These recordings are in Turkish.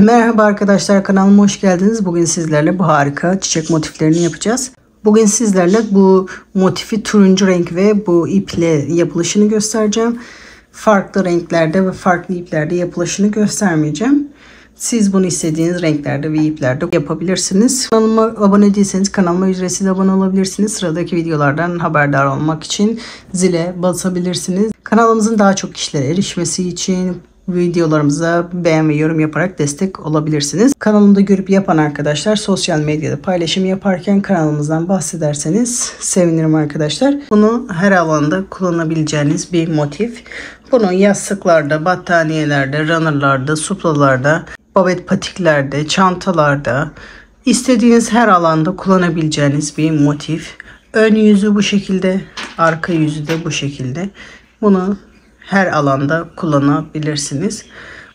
Merhaba arkadaşlar, kanalıma hoş geldiniz. Bugün sizlerle bu harika çiçek motiflerini yapacağız. Bugün sizlerle bu motifi turuncu renk ve bu iple yapılışını göstereceğim. Farklı renklerde ve farklı iplerde yapılışını göstermeyeceğim. Siz bunu istediğiniz renklerde ve iplerde yapabilirsiniz. Kanalıma abone değilseniz kanalıma ücretsiz abone olabilirsiniz. Sıradaki videolardan haberdar olmak için zile basabilirsiniz. Kanalımızın daha çok kişilere erişmesi için videolarımıza beğen ve yorum yaparak destek olabilirsiniz. Kanalımda görüp yapan arkadaşlar sosyal medyada paylaşım yaparken kanalımızdan bahsederseniz sevinirim arkadaşlar. Bunu her alanda kullanabileceğiniz bir motif. Bunu yastıklarda, battaniyelerde, runnerlarda, suplalarda, babet patiklerde, çantalarda, istediğiniz her alanda kullanabileceğiniz bir motif. Ön yüzü bu şekilde, arka yüzü de bu şekilde. Bunu her alanda kullanabilirsiniz.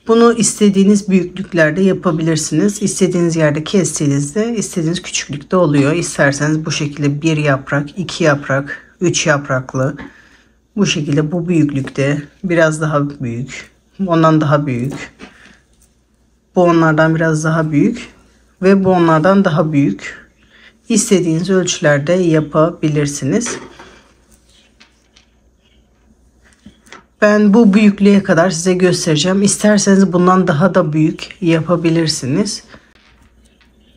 Bunu istediğiniz büyüklüklerde yapabilirsiniz. İstediğiniz yerde kestiğinizde istediğiniz küçüklükte oluyor. İsterseniz bu şekilde bir yaprak, iki yaprak, üç yapraklı. Bu şekilde bu büyüklükte, biraz daha büyük, ondan daha büyük. Bu onlardan biraz daha büyük ve bu onlardan daha büyük. İstediğiniz ölçülerde yapabilirsiniz. Ben bu büyüklüğe kadar size göstereceğim. İsterseniz bundan daha da büyük yapabilirsiniz.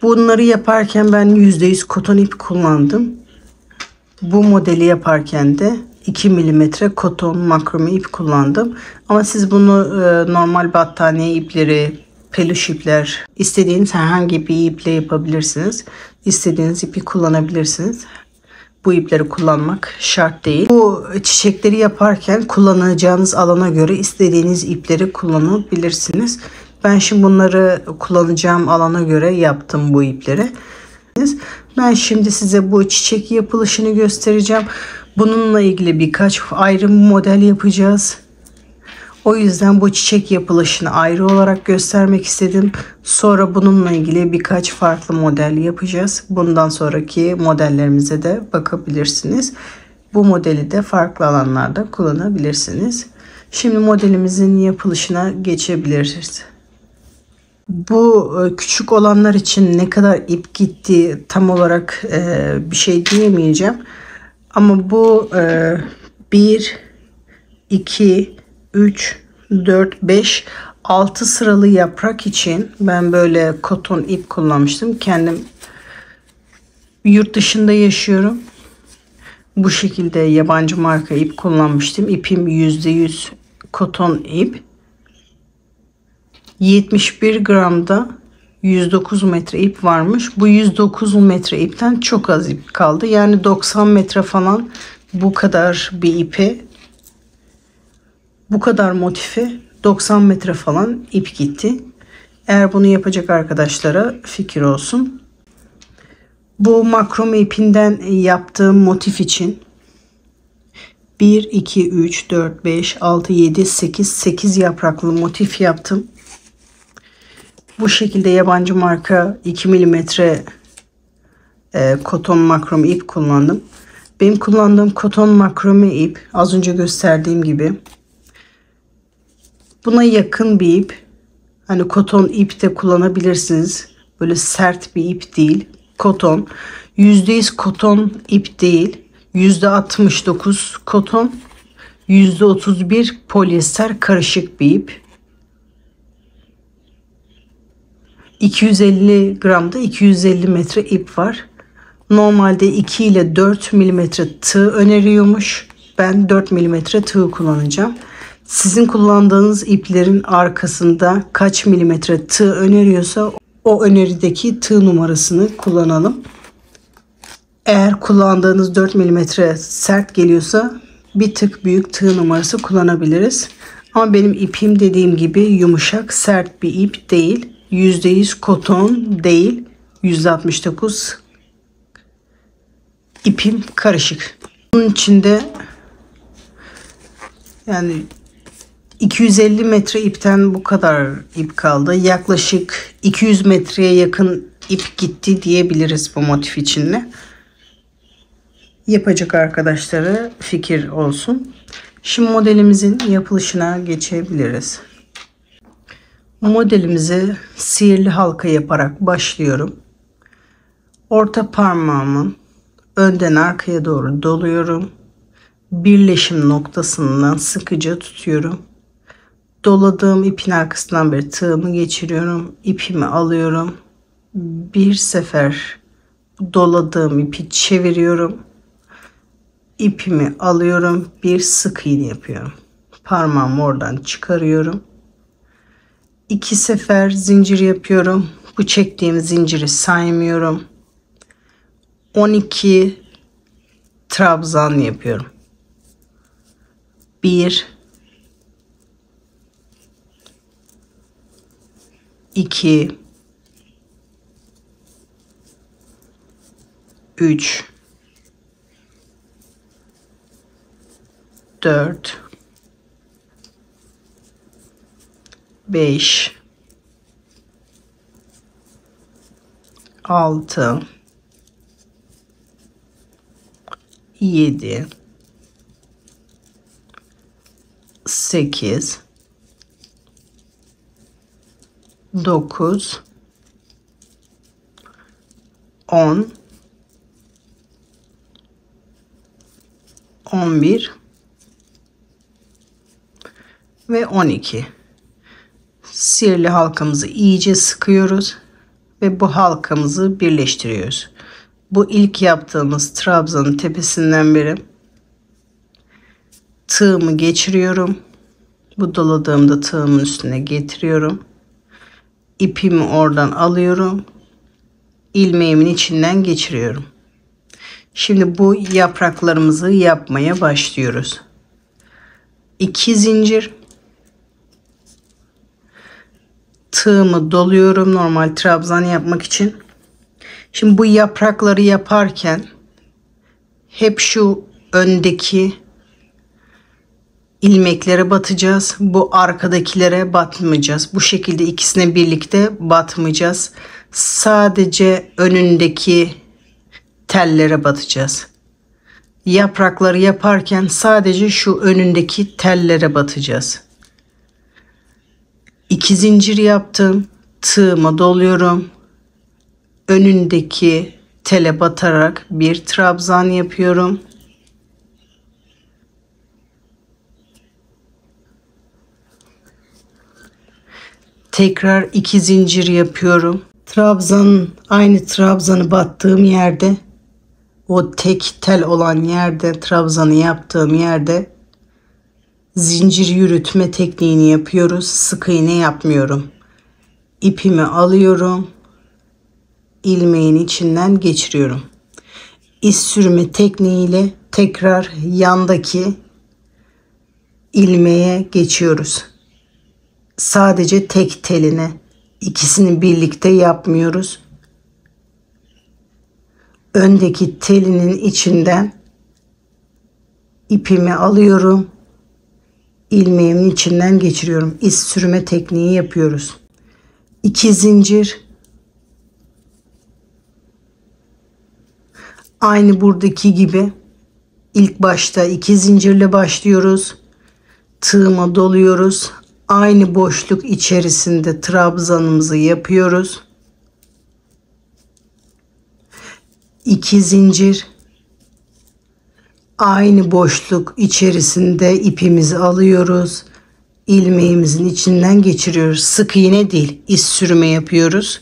Bunları yaparken ben %100 koton ip kullandım. Bu modeli yaparken de 2 milimetre koton makrome ip kullandım. Ama siz bunu normal battaniye ipleri, peluş ipler, istediğiniz herhangi bir iple yapabilirsiniz. İstediğiniz ipi kullanabilirsiniz. Bu ipleri kullanmak şart değil. Bu çiçekleri yaparken kullanacağınız alana göre istediğiniz ipleri kullanabilirsiniz. Ben şimdi bunları kullanacağım alana göre yaptım bu ipleri. Ben şimdi size bu çiçek yapılışını göstereceğim. Bununla ilgili birkaç ayrı model yapacağız. O yüzden bu çiçek yapılışını ayrı olarak göstermek istedim. Sonra bununla ilgili birkaç farklı model yapacağız. Bundan sonraki modellerimize de bakabilirsiniz. Bu modeli de farklı alanlarda kullanabilirsiniz. Şimdi modelimizin yapılışına geçebiliriz. Bu küçük olanlar için ne kadar ip gitti tam olarak bir şey diyemeyeceğim. Ama bu 1, 2, 3, 4, 5, 6 sıralı yaprak için ben böyle koton ip kullanmıştım. Kendim yurt dışında yaşıyorum. Bu şekilde yabancı marka ip kullanmıştım. İpim %100 koton ip. 71 gramda 109 metre ip varmış. Bu 109 metre ipten çok az ip kaldı. Yani 90 metre falan bu kadar bir ipe, bu kadar motife 90 metre falan ip gitti. Eğer bunu yapacak arkadaşlara fikir olsun. Bu makrome ipinden yaptığım motif için 1, 2, 3, 4, 5, 6, 7, 8 yapraklı motif yaptım. Bu şekilde yabancı marka 2 milimetre koton makrome ip kullandım. Benim kullandığım koton makrome ip az önce gösterdiğim gibi. Buna yakın bir ip. Hani koton ip de kullanabilirsiniz. Böyle sert bir ip değil. Koton. %100 koton ip değil. %69 koton. %31 polyester karışık bir ip. 250 gramda 250 metre ip var. Normalde 2 ile 4 milimetre tığ öneriyormuş. Ben 4 milimetre tığ kullanacağım. Sizin kullandığınız iplerin arkasında kaç milimetre tığ öneriyorsa o önerideki tığ numarasını kullanalım. Eğer kullandığınız 4 milimetre sert geliyorsa bir tık büyük tığ numarası kullanabiliriz. Ama benim ipim dediğim gibi yumuşak, sert bir ip değil. %100 koton değil. %69 ipim karışık. Bunun içinde yani 250 metre ipten bu kadar ip kaldı. Yaklaşık 200 metreye yakın ip gitti diyebiliriz bu motif içinde. Yapacak arkadaşlara fikir olsun. Şimdi modelimizin yapılışına geçebiliriz. Modelimize sihirli halka yaparak başlıyorum. Orta parmağımı önden arkaya doğru doluyorum. Birleşim noktasından sıkıca tutuyorum. Doladığım ipin arkasından bir tığımı geçiriyorum. İpimi alıyorum. Bir sefer doladığım ipi çeviriyorum. İpimi alıyorum. Bir sık iğne yapıyorum. Parmağımı oradan çıkarıyorum. 2 sefer zincir yapıyorum. Bu çektiğim zinciri saymıyorum. 12 trabzan yapıyorum. 1 2 3 4 5 6 7 8 9 10 11 ve 12. Sihirli halkamızı iyice sıkıyoruz ve bu halkamızı birleştiriyoruz. Bu ilk yaptığımız trabzanın tepesinden beri tığımı geçiriyorum. Bu doladığımda tığımın üstüne getiriyorum. İpimi oradan alıyorum. İlmeğimin içinden geçiriyorum. Şimdi bu yapraklarımızı yapmaya başlıyoruz. 2 zincir. Tığımı doluyorum normal trabzan yapmak için. Şimdi bu yaprakları yaparken hep şu öndeki ilmeklere batacağız. Bu arkadakilere batmayacağız. Bu şekilde ikisine birlikte batmayacağız. Sadece önündeki tellere batacağız. Yaprakları yaparken sadece şu önündeki tellere batacağız. 2 zincir yaptım. Tığımı doluyorum. Önündeki tele batarak bir trabzan yapıyorum. Tekrar 2 zincir yapıyorum. Aynı trabzanı battığım yerde, o tek tel olan yerde, trabzanı yaptığım yerde zincir yürütme tekniğini yapıyoruz. Sık iğne yapmıyorum. İpimi alıyorum. İlmeğin içinden geçiriyorum. İz sürme tekniğiyle tekrar yandaki ilmeğe geçiyoruz. Sadece tek teline, ikisini birlikte yapmıyoruz. Öndeki telinin içinden ipimi alıyorum. İlmeğimin içinden geçiriyorum. İz sürme tekniği yapıyoruz. 2 zincir. Aynı buradaki gibi ilk başta 2 zincirle başlıyoruz. Tığıma doluyoruz. Aynı boşluk içerisinde trabzanımızı yapıyoruz. 2 zincir. Aynı boşluk içerisinde ipimizi alıyoruz. İlmeğimizin içinden geçiriyoruz. Sık iğne değil, iz sürme yapıyoruz.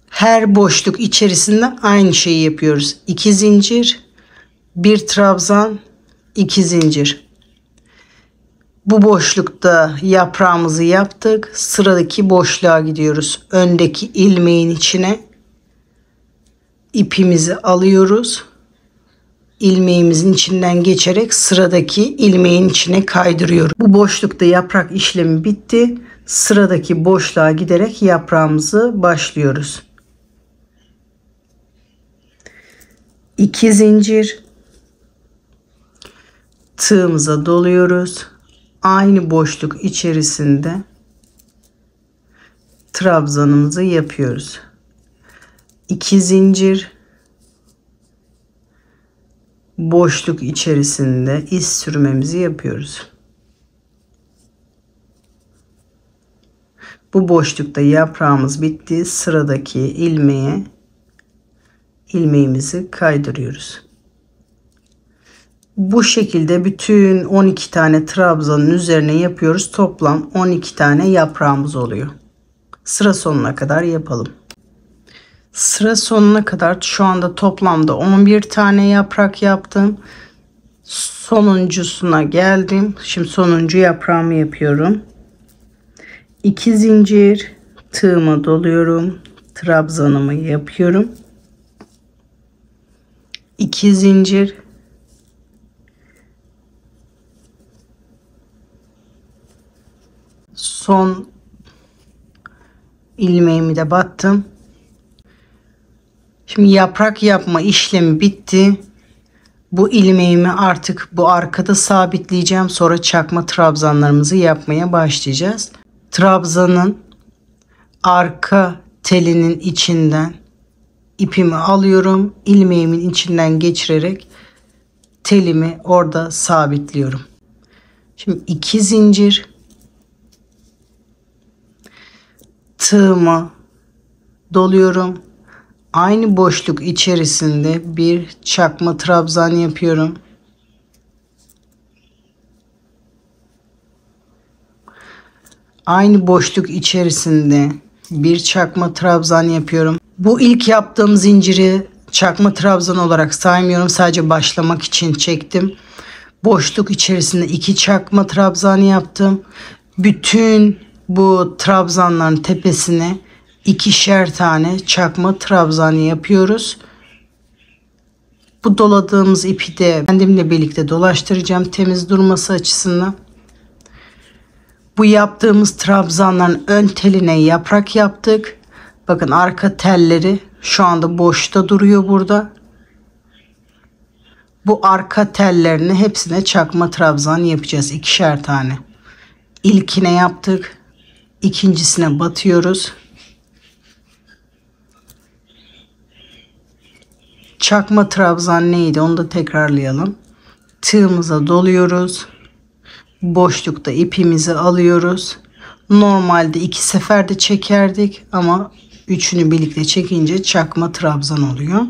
Her boşluk içerisinde aynı şeyi yapıyoruz. 2 zincir, 1 trabzan, 2 zincir. Bu boşlukta yaprağımızı yaptık. Sıradaki boşluğa gidiyoruz. Öndeki ilmeğin içine ipimizi alıyoruz. İlmeğimizin içinden geçerek sıradaki ilmeğin içine kaydırıyoruz. Bu boşlukta yaprak işlemi bitti. Sıradaki boşluğa giderek yaprağımızı başlıyoruz. 2 zincir. Tığımıza doluyoruz. Aynı boşluk içerisinde trabzanımızı yapıyoruz. 2 zincir, boşluk içerisinde iz sürmemizi yapıyoruz. Bu boşlukta yaprağımız bitti. Sıradaki ilmeğimizi kaydırıyoruz. Bu şekilde bütün 12 tane trabzanın üzerine yapıyoruz. Toplam 12 tane yaprağımız oluyor. Sıra sonuna kadar yapalım. Sıra sonuna kadar şu anda toplamda 11 tane yaprak yaptım. Sonuncusuna geldim. Şimdi sonuncu yaprağımı yapıyorum. 2 zincir, tığımı doluyorum. Trabzanımı yapıyorum. 2 zincir, son ilmeğimi de battım. Şimdi yaprak yapma işlemi bitti. Bu ilmeğimi artık bu arkada sabitleyeceğim. Sonra çakma trabzanlarımızı yapmaya başlayacağız. Trabzanın arka telinin içinden ipimi alıyorum. İlmeğimin içinden geçirerek telimi orada sabitliyorum. Şimdi 2 zincir, tığımı doluyorum. Aynı boşluk içerisinde bir çakma trabzan yapıyorum. Aynı boşluk içerisinde bir çakma trabzan yapıyorum. Bu ilk yaptığım zinciri çakma trabzan olarak saymıyorum. Sadece başlamak için çektim. Boşluk içerisinde 2 çakma trabzan yaptım. Bütün bu trabzanların tepesine 2'şer tane çakma trabzan yapıyoruz. Bu doladığımız ipi de kendimle birlikte dolaştıracağım temiz durması açısından. Bu yaptığımız trabzanların ön teline yaprak yaptık. Bakın arka telleri şu anda boşta duruyor burada. Bu arka tellerini hepsine çakma trabzan yapacağız. 2'şer tane. İlkine yaptık. İkincisine batıyoruz. Çakma trabzan neydi onu da tekrarlayalım. Tığımıza doluyoruz. Boşlukta ipimizi alıyoruz. Normalde 2 seferde çekerdik ama üçünü birlikte çekince çakma trabzan oluyor.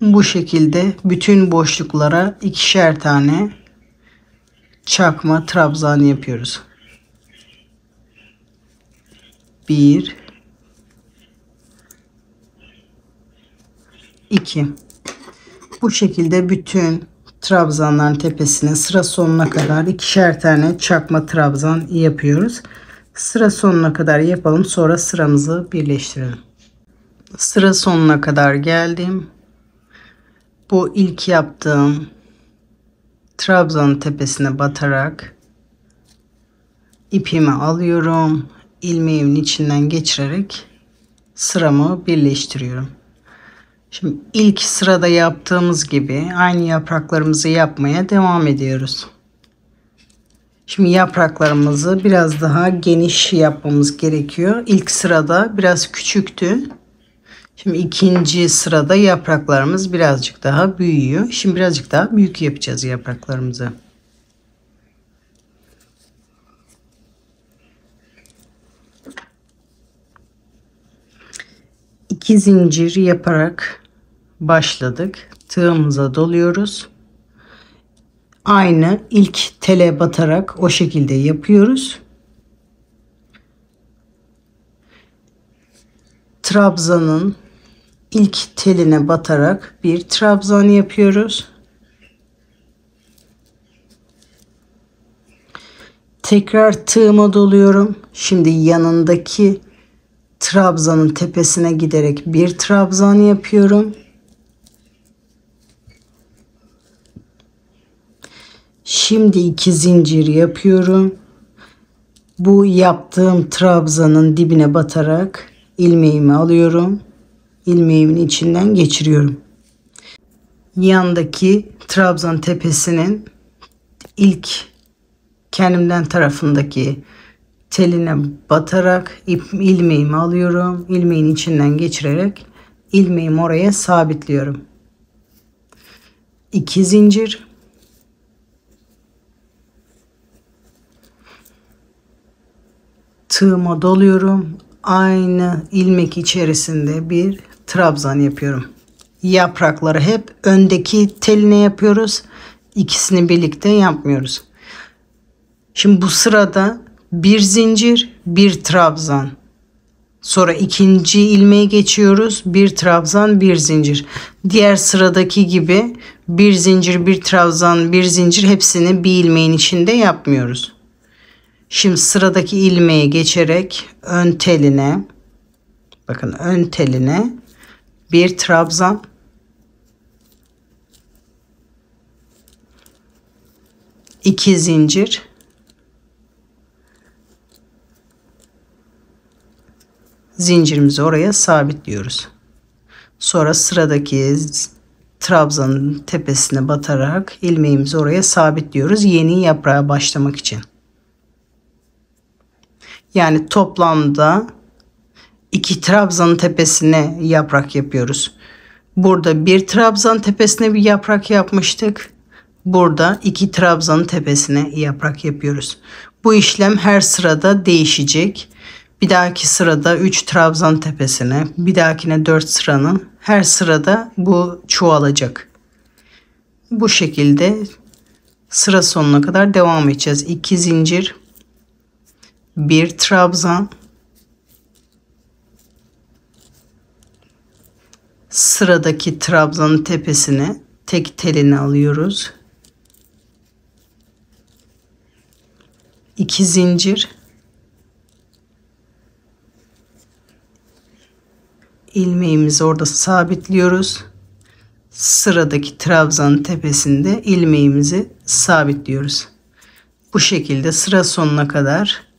Bu şekilde bütün boşluklara 2'şer tane çakma trabzan yapıyoruz. 1 2. Bu şekilde bütün trabzanların tepesine sıra sonuna kadar 2'şer tane çakma trabzan yapıyoruz. Sıra sonuna kadar yapalım, sonra sıramızı birleştirelim. Sıra sonuna kadar geldim. Bu ilk yaptığım trabzanın tepesine batarak ipimi alıyorum. İlmeğimin içinden geçirerek sıramı birleştiriyorum. Şimdi ilk sırada yaptığımız gibi aynı yapraklarımızı yapmaya devam ediyoruz. Şimdi yapraklarımızı biraz daha geniş yapmamız gerekiyor. İlk sırada biraz küçüktü. Şimdi ikinci sırada yapraklarımız birazcık daha büyüyor. Şimdi birazcık daha büyük yapacağız yapraklarımızı. İki zincir yaparak başladık. Tığımıza doluyoruz. Aynı ilk tele batarak o şekilde yapıyoruz. Trabzanın ilk teline batarak bir trabzan yapıyoruz. Tekrar tığıma doluyorum. Şimdi yanındaki trabzanın tepesine giderek bir trabzan yapıyorum. Şimdi 2 zincir yapıyorum. Bu yaptığım trabzanın dibine batarak ilmeğimi alıyorum. İlmeğimin içinden geçiriyorum. Yandaki trabzan tepesinin ilk kendimden tarafındaki teline batarak ilmeğimi alıyorum. İlmeğin içinden geçirerek ilmeğimi oraya sabitliyorum. 2 zincir. Tığıma doluyorum. Aynı ilmek içerisinde bir trabzan yapıyorum. Yaprakları hep öndeki teline yapıyoruz. İkisini birlikte yapmıyoruz. Şimdi bu sırada bir zincir, bir trabzan. Sonra ikinci ilmeğe geçiyoruz. Bir trabzan, bir zincir. Diğer sıradaki gibi bir zincir, bir trabzan, bir zincir hepsini bir ilmeğin içinde yapmıyoruz. Şimdi sıradaki ilmeğe geçerek ön teline, bakın ön teline bir trabzan, iki zincir, zincirimizi oraya sabitliyoruz. Sonra sıradaki trabzanın tepesine batarak ilmeğimizi oraya sabitliyoruz yeni yaprağa başlamak için. Yani toplamda 2 trabzanın tepesine yaprak yapıyoruz. Burada bir trabzan tepesine bir yaprak yapmıştık. Burada 2 trabzanın tepesine yaprak yapıyoruz. Bu işlem her sırada değişecek. Bir dahaki sırada 3 trabzan tepesine, bir dahakine 4 sıranın her sırada bu çoğalacak. Bu şekilde sıra sonuna kadar devam edeceğiz. 2 zincir, bir trabzan, sıradaki trabzanın tepesine tek telini alıyoruz. 2 zincir, ilmeğimizi orada sabitliyoruz. Sıradaki trabzanın tepesinde ilmeğimizi sabitliyoruz. Bu şekilde sıra sonuna kadar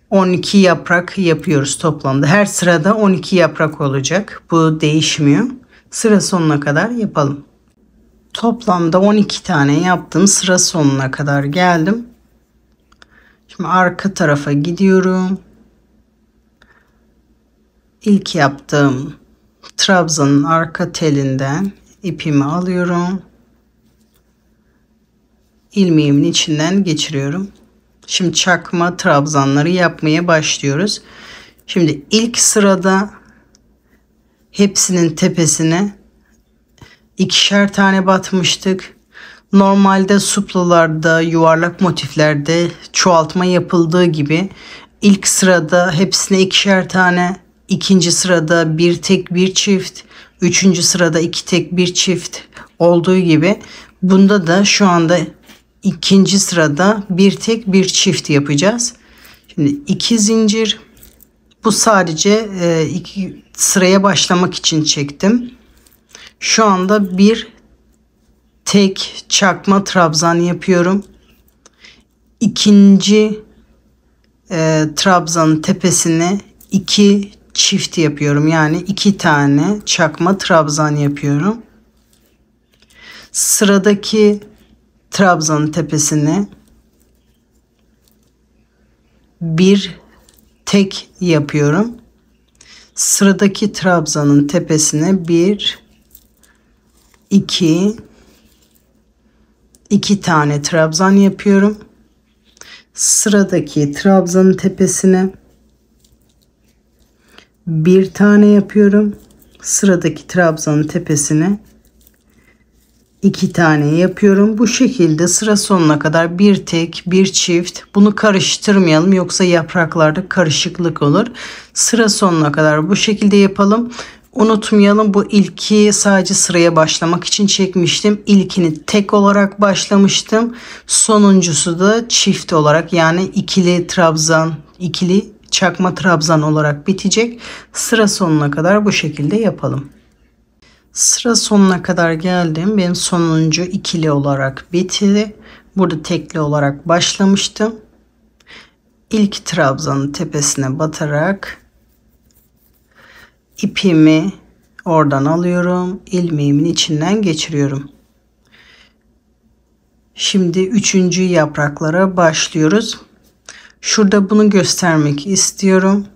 12 yaprak yapıyoruz toplamda. Her sırada 12 yaprak olacak. Bu değişmiyor. Sıra sonuna kadar yapalım. Toplamda 12 tane yaptım. Sıra sonuna kadar geldim. Şimdi arka tarafa gidiyorum. İlk yaptığım trabzanın arka telinden ipimi alıyorum. İlmeğimin içinden geçiriyorum. Şimdi çakma trabzanları yapmaya başlıyoruz. Şimdi ilk sırada hepsinin tepesine ikişer tane batmıştık. Normalde suplalarda, yuvarlak motiflerde çoğaltma yapıldığı gibi ilk sırada hepsine ikişer tane, ikinci sırada bir tek bir çift, üçüncü sırada iki tek bir çift olduğu gibi bunda da şu anda ikinci sırada bir tek bir çift yapacağız. Şimdi 2 zincir, bu sadece iki sıraya başlamak için çektim. Şu anda bir tek çakma trabzan yapıyorum. İkinci trabzanın tepesine 2 çift yapıyorum. Yani 2 tane çakma trabzan yapıyorum. Sıradaki trabzanın tepesine bir tek yapıyorum. Sıradaki trabzanın tepesine bir, iki tane trabzan yapıyorum. Sıradaki trabzanın tepesine bir tane yapıyorum. Sıradaki trabzanın tepesine 2 tane yapıyorum. Bu şekilde sıra sonuna kadar bir tek bir çift, bunu karıştırmayalım yoksa yapraklarda karışıklık olur. Sıra sonuna kadar bu şekilde yapalım. Unutmayalım, bu ilki sadece sıraya başlamak için çekmiştim. İlkini tek olarak başlamıştım. Sonuncusu da çift olarak, yani ikili trabzan, ikili çakma trabzan olarak bitecek. Sıra sonuna kadar bu şekilde yapalım. Sıra sonuna kadar geldim. Benim sonuncu ikili olarak bitti. Burada tekli olarak başlamıştım. İlk trabzanın tepesine batarak ipimi oradan alıyorum. İlmeğimin içinden geçiriyorum. Şimdi üçüncü yapraklara başlıyoruz. Şurada bunu göstermek istiyorum.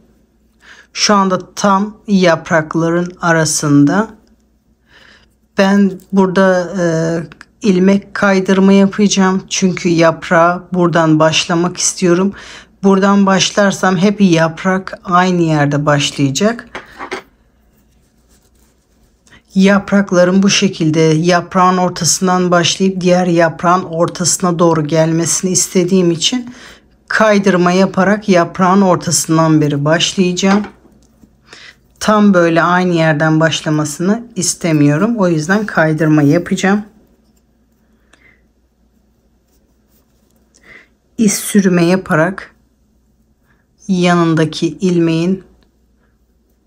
Şu anda tam yaprakların arasında. Ben burada ilmek kaydırma yapacağım. Çünkü yaprağı buradan başlamak istiyorum. Buradan başlarsam hep yaprak aynı yerde başlayacak. Yaprakların bu şekilde yaprağın ortasından başlayıp diğer yaprağın ortasına doğru gelmesini istediğim için kaydırma yaparak yaprağın ortasından beri başlayacağım. Tam böyle aynı yerden başlamasını istemiyorum. O yüzden kaydırma yapacağım. İz sürme yaparak yanındaki ilmeğin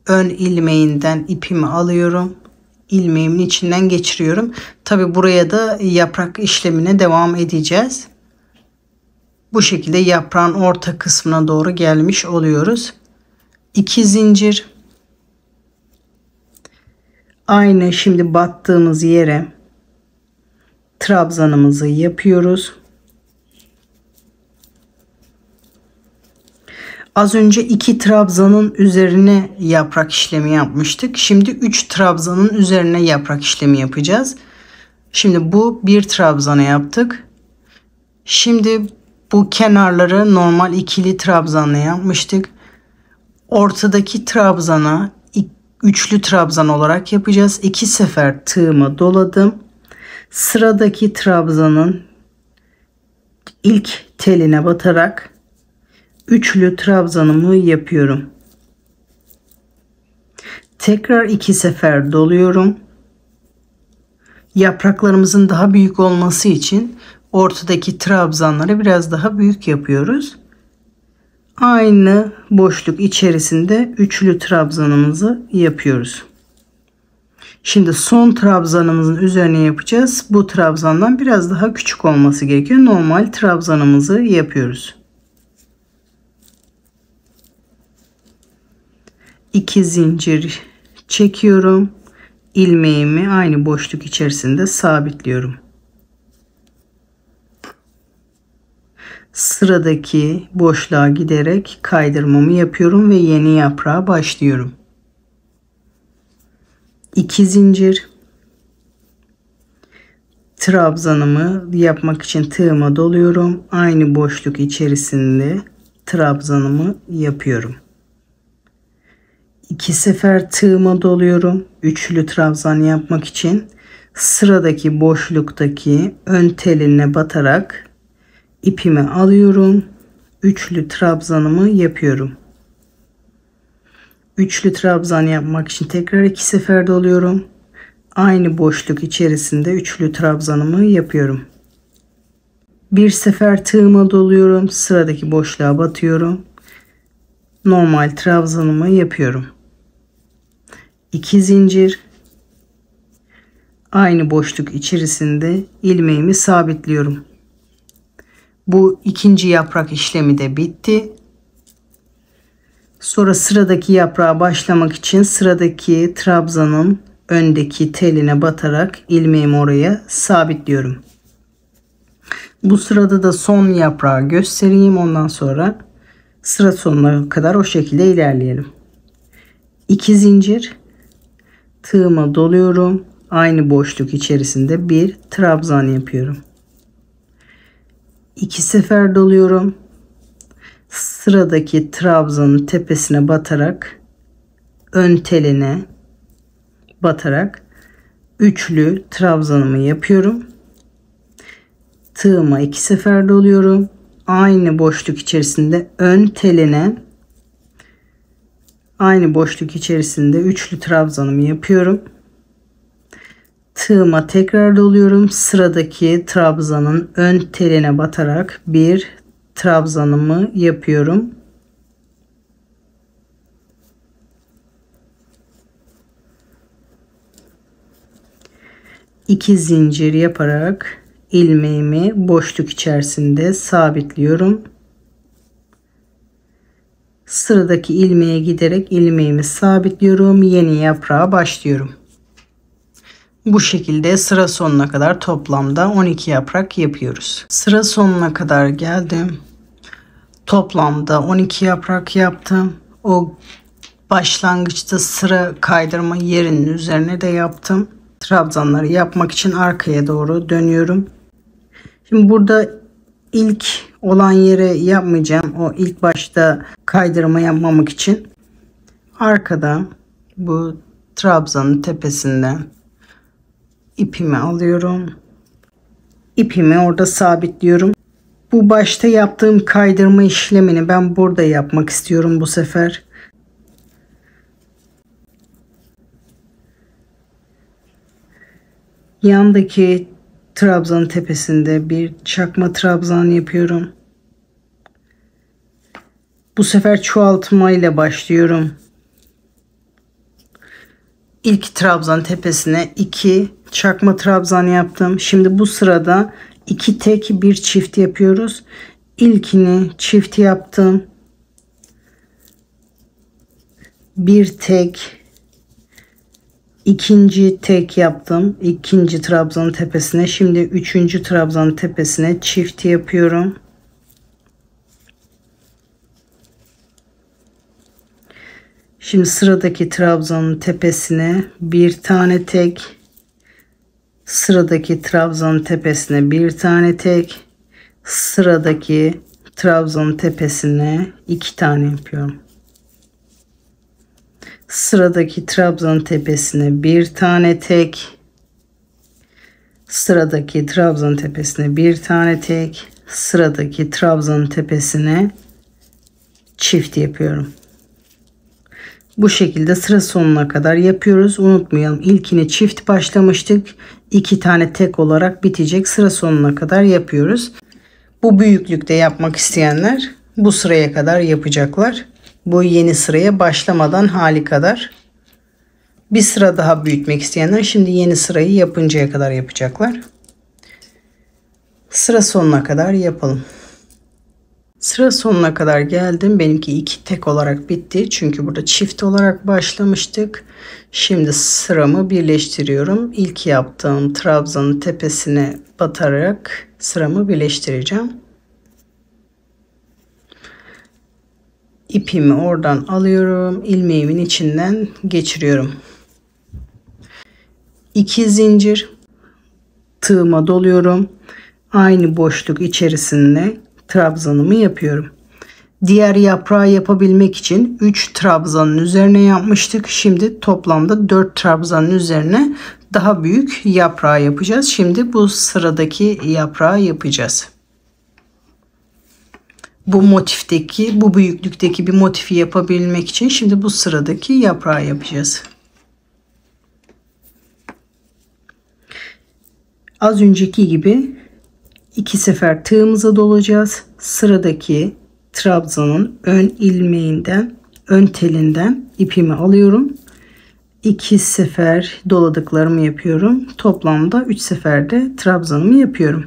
ön ilmeğinden ipimi alıyorum. İlmeğimin içinden geçiriyorum. Tabi buraya da yaprak işlemine devam edeceğiz. Bu şekilde yaprağın orta kısmına doğru gelmiş oluyoruz. 2 zincir. Aynı şimdi battığımız yere trabzanımızı yapıyoruz. Az önce 2 trabzanın üzerine yaprak işlemi yapmıştık. Şimdi 3 trabzanın üzerine yaprak işlemi yapacağız. Şimdi bu bir trabzana yaptık. Şimdi bu kenarları normal ikili trabzanla yapmıştık. Ortadaki trabzana üçlü trabzan olarak yapacağız. 2 sefer tığımı doladım. Sıradaki trabzanın ilk teline batarak üçlü trabzanımı yapıyorum. Tekrar 2 sefer doluyorum. Yapraklarımızın daha büyük olması için ortadaki trabzanları biraz daha büyük yapıyoruz. Aynı boşluk içerisinde üçlü trabzanımızı yapıyoruz. Şimdi son trabzanımızın üzerine yapacağız. Bu trabzandan biraz daha küçük olması gerekiyor. Normal trabzanımızı yapıyoruz. 2 zincir çekiyorum. İlmeğimi aynı boşluk içerisinde sabitliyorum. Sıradaki boşluğa giderek kaydırmamı yapıyorum ve yeni yaprağa başlıyorum. 2 zincir. Trabzanımı yapmak için tığıma doluyorum. Aynı boşluk içerisinde trabzanımı yapıyorum. 2 sefer tığıma doluyorum. Üçlü trabzan yapmak için sıradaki boşluktaki ön teline batarak ipimi alıyorum. Üçlü trabzanımı yapıyorum. Üçlü trabzan yapmak için tekrar 2 sefer doluyorum. Aynı boşluk içerisinde üçlü trabzanımı yapıyorum. Bir sefer tığıma doluyorum. Sıradaki boşluğa batıyorum. Normal trabzanımı yapıyorum. 2 zincir. Aynı boşluk içerisinde ilmeğimi sabitliyorum. Bu ikinci yaprak işlemi de bitti. Sonra sıradaki yaprağa başlamak için sıradaki trabzanın öndeki teline batarak ilmeğimi oraya sabitliyorum. Bu sırada da son yaprağı göstereyim. Ondan sonra sıra sonuna kadar o şekilde ilerleyelim. 2 zincir. Tığıma doluyorum. Aynı boşluk içerisinde bir trabzan yapıyorum. 2 sefer doluyorum. Sıradaki trabzanın tepesine batarak ön teline batarak üçlü trabzanımı yapıyorum. Tığıma 2 sefer doluyorum. Aynı boşluk içerisinde ön teline aynı boşluk içerisinde üçlü trabzanımı yapıyorum. Tığıma tekrar doluyorum. Sıradaki trabzanın ön teline batarak bir trabzanımı yapıyorum. İki zincir yaparak ilmeğimi boşluk içerisinde sabitliyorum. Sıradaki ilmeğe giderek ilmeğimi sabitliyorum. Yeni yaprağa başlıyorum. Bu şekilde sıra sonuna kadar toplamda 12 yaprak yapıyoruz. Sıra sonuna kadar geldim. Toplamda 12 yaprak yaptım. O başlangıçta sıra kaydırma yerinin üzerine de yaptım. Trabzanları yapmak için arkaya doğru dönüyorum. Şimdi burada ilk olan yere yapmayacağım. O ilk başta kaydırma yapmamak için arkadan bu trabzanın tepesinden ipimi alıyorum. İpimi orada sabitliyorum. Bu başta yaptığım kaydırma işlemini ben burada yapmak istiyorum bu sefer. Yandaki trabzanın tepesinde bir çakma trabzan yapıyorum. Bu sefer çoğaltma ile başlıyorum. İlk trabzan tepesine 2 çakma trabzan yaptım. Şimdi bu sırada 2 tek bir çift yapıyoruz. İlkini çift yaptım. Bir tek, ikinci tek yaptım. İkinci trabzanın tepesine. Şimdi üçüncü trabzanın tepesine çift yapıyorum. Şimdi sıradaki trabzanın tepesine bir tane tek, sıradaki trabzanın tepesine bir tane tek, sıradaki trabzanın tepesine 2 tane yapıyorum. Sıradaki trabzanın tepesine bir tane tek, sıradaki trabzanın tepesine bir tane tek, sıradaki trabzanın tepesine çift yapıyorum. Bu şekilde sıra sonuna kadar yapıyoruz. Unutmayalım, ilkini çift başlamıştık. 2 tane tek olarak bitecek. Sıra sonuna kadar yapıyoruz. Bu büyüklükte yapmak isteyenler bu sıraya kadar yapacaklar. Bu yeni sıraya başlamadan hali kadar. Bir sıra daha büyütmek isteyenler şimdi yeni sırayı yapıncaya kadar yapacaklar. Sıra sonuna kadar yapalım. Sıra sonuna kadar geldim. Benimki 2 tek olarak bitti. Çünkü burada çift olarak başlamıştık. Şimdi sıramı birleştiriyorum. İlk yaptığım trabzanın tepesine batarak sıramı birleştireceğim. İpimi oradan alıyorum. İlmeğimin içinden geçiriyorum. 2 zincir tığıma doluyorum. Aynı boşluk içerisinde trabzanımı yapıyorum. Diğer yaprağı yapabilmek için 3 trabzanın üzerine yapmıştık. Şimdi toplamda 4 trabzanın üzerine daha büyük yaprağı yapacağız. Şimdi bu sıradaki yaprağı yapacağız. Bu motifteki, bu büyüklükteki bir motifi yapabilmek için şimdi bu sıradaki yaprağı yapacağız. Az önceki gibi 2 sefer tığımıza dolacağız. Sıradaki trabzanın ön ilmeğinden, ön telinden ipimi alıyorum. 2 sefer doladıklarımı yapıyorum. Toplamda 3 seferde trabzanımı yapıyorum.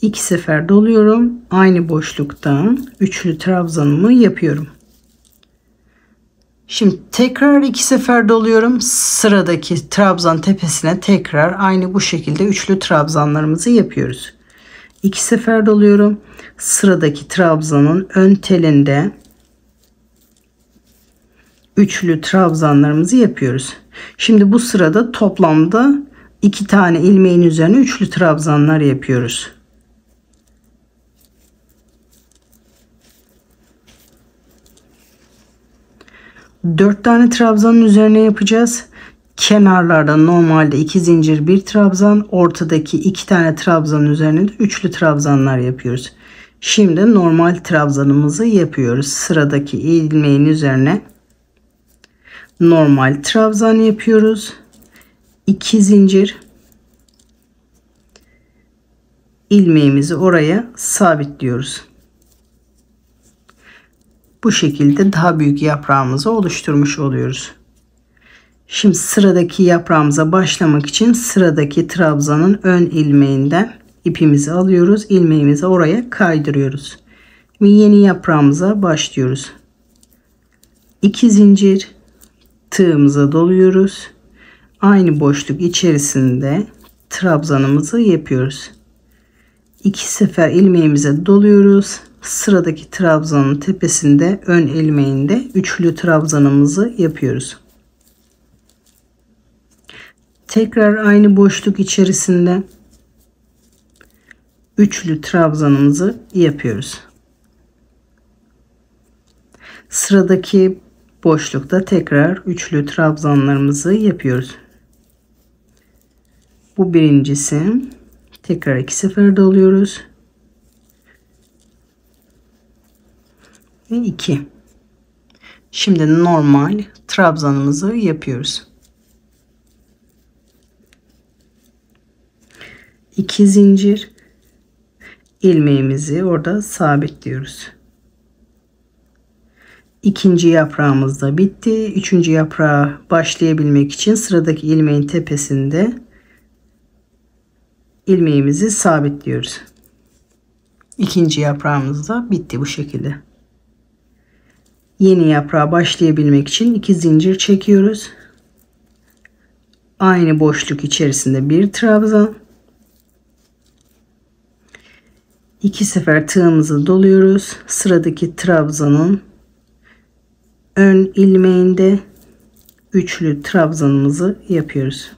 2 sefer doluyorum. Aynı boşluktan üçlü trabzanımı yapıyorum. Şimdi tekrar 2 sefer doluyorum. Sıradaki trabzan tepesine tekrar aynı bu şekilde üçlü trabzanlarımızı yapıyoruz. 2 sefer doluyorum. Sıradaki trabzanın ön telinde üçlü trabzanlarımızı yapıyoruz. Şimdi bu sırada toplamda 2 tane ilmeğin üzerine üçlü trabzanlar yapıyoruz. Dört tane trabzanın üzerine yapacağız. Kenarlarda normalde 2 zincir bir trabzan, ortadaki 2 tane trabzanın üzerine de üçlü trabzanlar yapıyoruz. Şimdi normal trabzanımızı yapıyoruz. Sıradaki ilmeğin üzerine normal trabzan yapıyoruz. 2 zincir ilmeğimizi oraya sabitliyoruz. Bu şekilde daha büyük yaprağımızı oluşturmuş oluyoruz. Şimdi sıradaki yaprağımıza başlamak için sıradaki trabzanın ön ilmeğinden ipimizi alıyoruz. İlmeğimizi oraya kaydırıyoruz. Ve yeni yaprağımıza başlıyoruz. 2 zincir tığımıza doluyoruz. Aynı boşluk içerisinde trabzanımızı yapıyoruz. 2 sefer ilmeğimize doluyoruz. Sıradaki trabzanın tepesinde ön ilmeğinde üçlü trabzanımızı yapıyoruz. Tekrar aynı boşluk içerisinde üçlü trabzanımızı yapıyoruz. Sıradaki boşlukta tekrar üçlü trabzanlarımızı yapıyoruz. Bu birincisi. Tekrar 2 sefer doluyoruz. Ve 2. Şimdi normal trabzanımızı yapıyoruz. 2 zincir ilmeğimizi orada sabitliyoruz. İkinci yaprağımız da bitti. Üçüncü yaprağa başlayabilmek için sıradaki ilmeğin tepesinde ilmeğimizi sabitliyoruz. İkinci yaprağımız da bitti bu şekilde. Yeni yaprağa başlayabilmek için 2 zincir çekiyoruz. Aynı boşluk içerisinde bir trabzan. 2 sefer tığımızı doluyoruz. Sıradaki trabzanın ön ilmeğinde üçlü trabzanımızı yapıyoruz.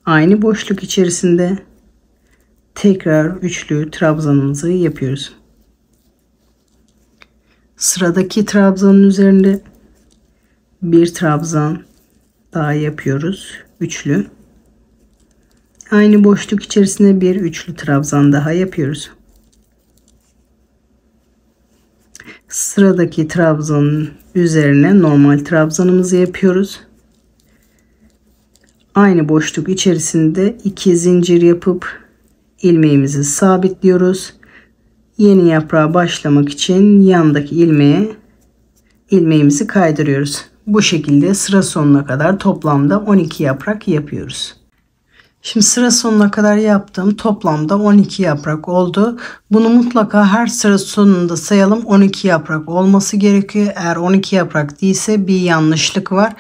Aynı boşluk içerisinde tekrar üçlü trabzanımızı yapıyoruz. Sıradaki trabzanın üzerinde bir trabzan daha yapıyoruz. Üçlü. Aynı boşluk içerisinde bir üçlü trabzan daha yapıyoruz. Sıradaki trabzanın üzerine normal trabzanımızı yapıyoruz. Aynı boşluk içerisinde 2 zincir yapıp ilmeğimizi sabitliyoruz. Yeni yaprağa başlamak için yandaki ilmeğimizi kaydırıyoruz. Bu şekilde sıra sonuna kadar toplamda 12 yaprak yapıyoruz. Şimdi sıra sonuna kadar yaptım. Toplamda 12 yaprak oldu. Bunu mutlaka her sıra sonunda sayalım. 12 yaprak olması gerekiyor. Eğer 12 yaprak değilse bir yanlışlık var.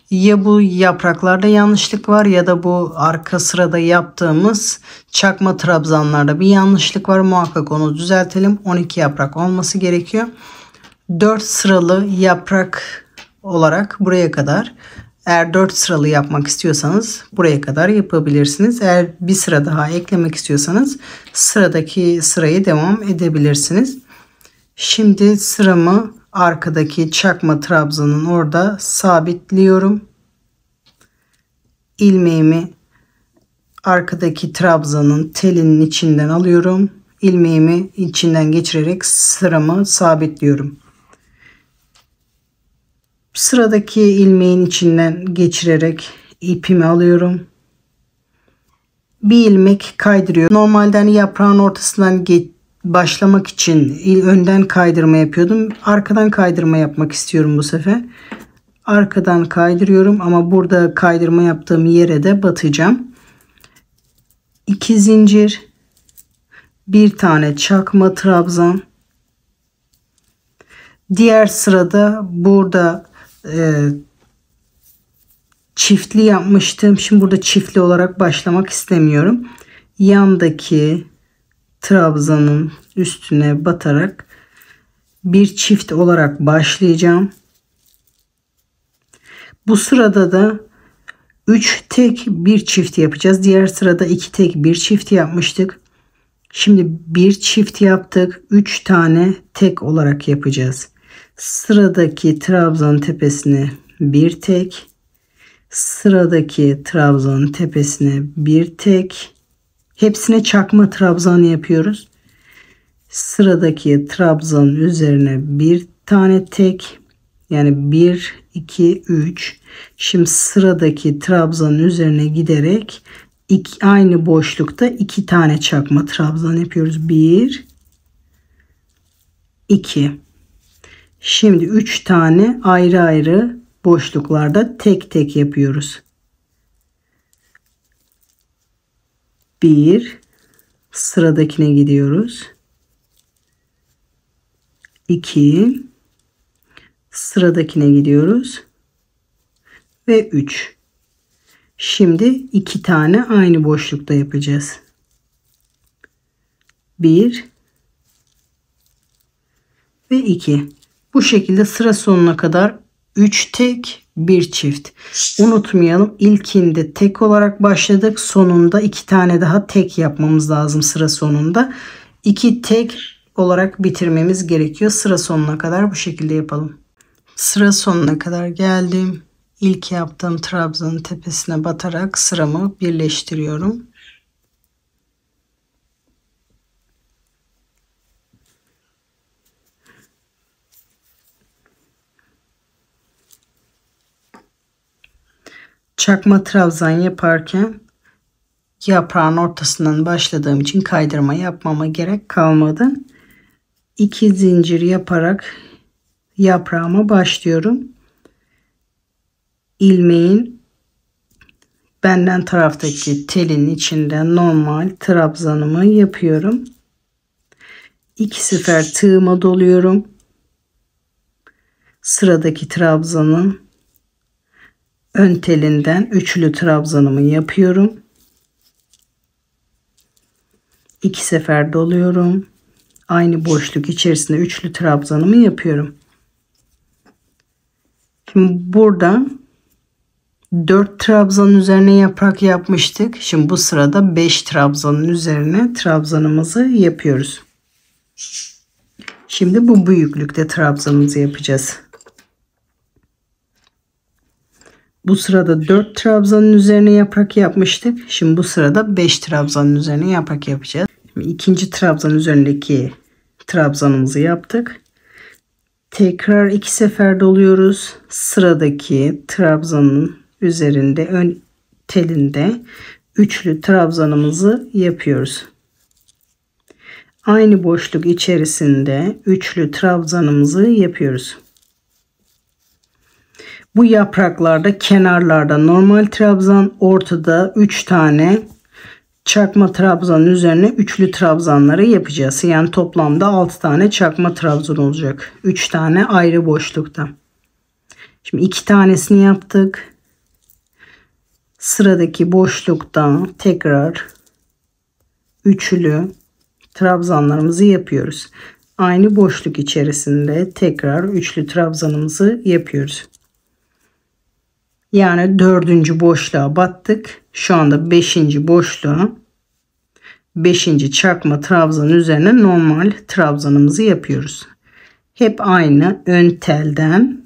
Ya bu yapraklarda yanlışlık var ya da bu arka sırada yaptığımız çakma trabzanlarda bir yanlışlık var. Muhakkak onu düzeltelim. 12 yaprak olması gerekiyor. 4 sıralı yaprak olarak buraya kadar. Eğer 4 sıralı yapmak istiyorsanız buraya kadar yapabilirsiniz. Eğer bir sıra daha eklemek istiyorsanız sıradaki sırayı devam edebilirsiniz. Şimdi sıramı arkadaki çakma trabzanın orada sabitliyorum. İlmeğimi arkadaki trabzanın telinin içinden alıyorum. İlmeğimi içinden geçirerek sıramı sabitliyorum. Sıradaki ilmeğin içinden geçirerek ipimi alıyorum. Bir ilmek kaydırıyorum. Normalde hani yaprağın ortasından başlamak için önden kaydırma yapıyordum. Arkadan kaydırma yapmak istiyorum bu sefer. Arkadan kaydırıyorum ama burada kaydırma yaptığım yere de batacağım. 2 zincir, bir tane çakma trabzan. Diğer sırada burada çiftli yapmıştım. Şimdi burada çiftli olarak başlamak istemiyorum. Yandaki trabzanın üstüne batarak bir çift olarak başlayacağım. Bu sırada da 3 tek bir çift yapacağız. Diğer sırada 2 tek bir çift yapmıştık. Şimdi bir çift yaptık. 3 tane tek olarak yapacağız. Sıradaki trabzanın tepesine bir tek. Sıradaki trabzanın tepesine bir tek. Hepsine çakma trabzan yapıyoruz. Sıradaki trabzanın üzerine bir tane tek. Yani 1, 2, 3. Şimdi sıradaki trabzanın üzerine giderek aynı boşlukta 2 tane çakma trabzan yapıyoruz. 1, 2. Şimdi 3 tane ayrı ayrı boşluklarda tek tek yapıyoruz. 1, sıradakine gidiyoruz. 2, sıradakine gidiyoruz. Ve 3. Şimdi 2 tane aynı boşlukta yapacağız. 1 ve 2. Bu şekilde sıra sonuna kadar 3 tek, 1 çift. Unutmayalım, ilkinde tek olarak başladık. Sonunda 2 tane daha tek yapmamız lazım sıra sonunda. 2 tek olarak bitirmemiz gerekiyor. Sıra sonuna kadar bu şekilde yapalım. Sıra sonuna kadar geldim. İlk yaptığım trabzanın tepesine batarak sıramı birleştiriyorum. Çakma trabzan yaparken yaprağın ortasından başladığım için kaydırma yapmama gerek kalmadı. 2 zincir yaparak yaprağıma başlıyorum. İlmeğin benden taraftaki telin içinde normal trabzanımı yapıyorum. 2 sefer tığıma doluyorum. Sıradaki trabzanın ön telinden üçlü trabzanımı yapıyorum. 2 sefer doluyorum. Aynı boşluk içerisinde üçlü trabzanımı yapıyorum. Şimdi burada 4 trabzanın üzerine yaprak yapmıştık. Şimdi bu sırada 5 trabzanın üzerine trabzanımızı yapıyoruz. Şimdi bu büyüklükte trabzanımızı yapacağız. Bu sırada 4 trabzanın üzerine yaprak yapmıştık. Şimdi bu sırada 5 trabzanın üzerine yaprak yapacağız. Şimdi ikinci trabzanın üzerindeki trabzanımızı yaptık. Tekrar 2 sefer doluyoruz. Sıradaki trabzanın üzerinde ön telinde üçlü trabzanımızı yapıyoruz. Aynı boşluk içerisinde üçlü trabzanımızı yapıyoruz. Bu yapraklarda kenarlarda normal trabzan, ortada 3 tane çakma trabzanın üzerine üçlü trabzanları yapacağız. Yani toplamda 6 tane çakma trabzan olacak. 3 tane ayrı boşlukta. Şimdi 2 tanesini yaptık. Sıradaki boşlukta tekrar üçlü trabzanlarımızı yapıyoruz. Aynı boşluk içerisinde tekrar üçlü trabzanımızı yapıyoruz. Yani 4. boşluğa battık. Şu anda 5. boşluğa 5. çakma trabzanın üzerine normal trabzanımızı yapıyoruz. Hep aynı ön telden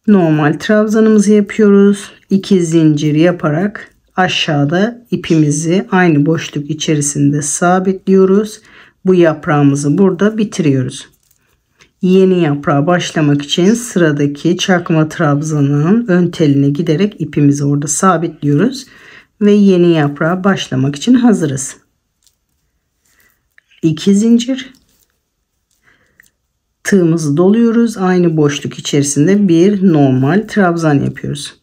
normal trabzanımızı yapıyoruz. 2 zincir yaparak aşağıda ipimizi aynı boşluk içerisinde sabitliyoruz. Bu yaprağımızı burada bitiriyoruz. Yeni yaprağa başlamak için sıradaki çakma trabzanın ön teline giderek ipimizi orada sabitliyoruz ve yeni yaprağa başlamak için hazırız. 2 zincir, tığımızı doluyoruz. Aynı boşluk içerisinde bir normal trabzan yapıyoruz.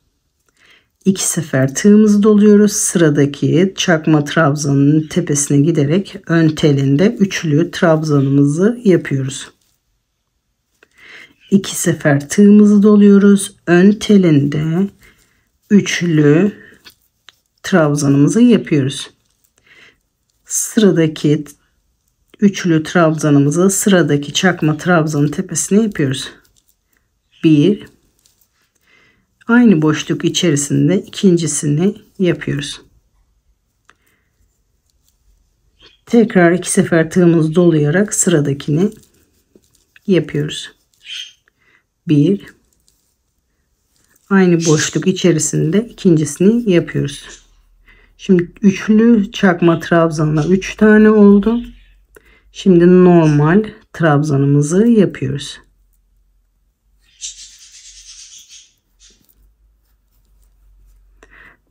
2 sefer tığımızı doluyoruz. Sıradaki çakma trabzanın tepesine giderek ön telinde üçlü trabzanımızı yapıyoruz. 2 sefer tığımızı doluyoruz. Ön telinde üçlü trabzanımızı yapıyoruz. Sıradaki üçlü trabzanımızı sıradaki çakma trabzanın tepesine yapıyoruz. 1, aynı boşluk içerisinde ikincisini yapıyoruz. Tekrar 2 sefer tığımızı dolayarak sıradakini yapıyoruz. 1, aynı boşluk içerisinde ikincisini yapıyoruz. Şimdi üçlü çakma trabzanla 3 tane oldu. Şimdi normal trabzanımızı yapıyoruz.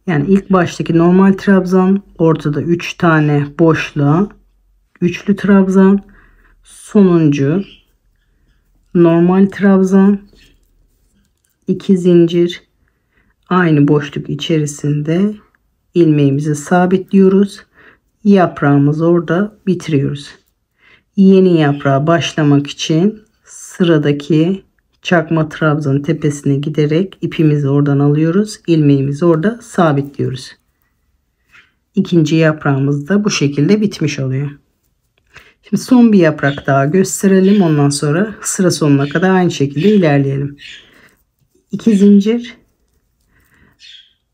Yani ilk baştaki normal trabzan, ortada 3 tane boşluğa üçlü trabzan, sonuncu normal trabzan, 2 zincir, aynı boşluk içerisinde ilmeğimizi sabitliyoruz. Yaprağımızı orada bitiriyoruz. Yeni yaprağa başlamak için sıradaki çakma trabzanın tepesine giderek ipimizi oradan alıyoruz. İlmeğimizi orada sabitliyoruz. İkinci yaprağımız da bu şekilde bitmiş oluyor. Şimdi son bir yaprak daha gösterelim. Ondan sonra sıra sonuna kadar aynı şekilde ilerleyelim. 2 zincir,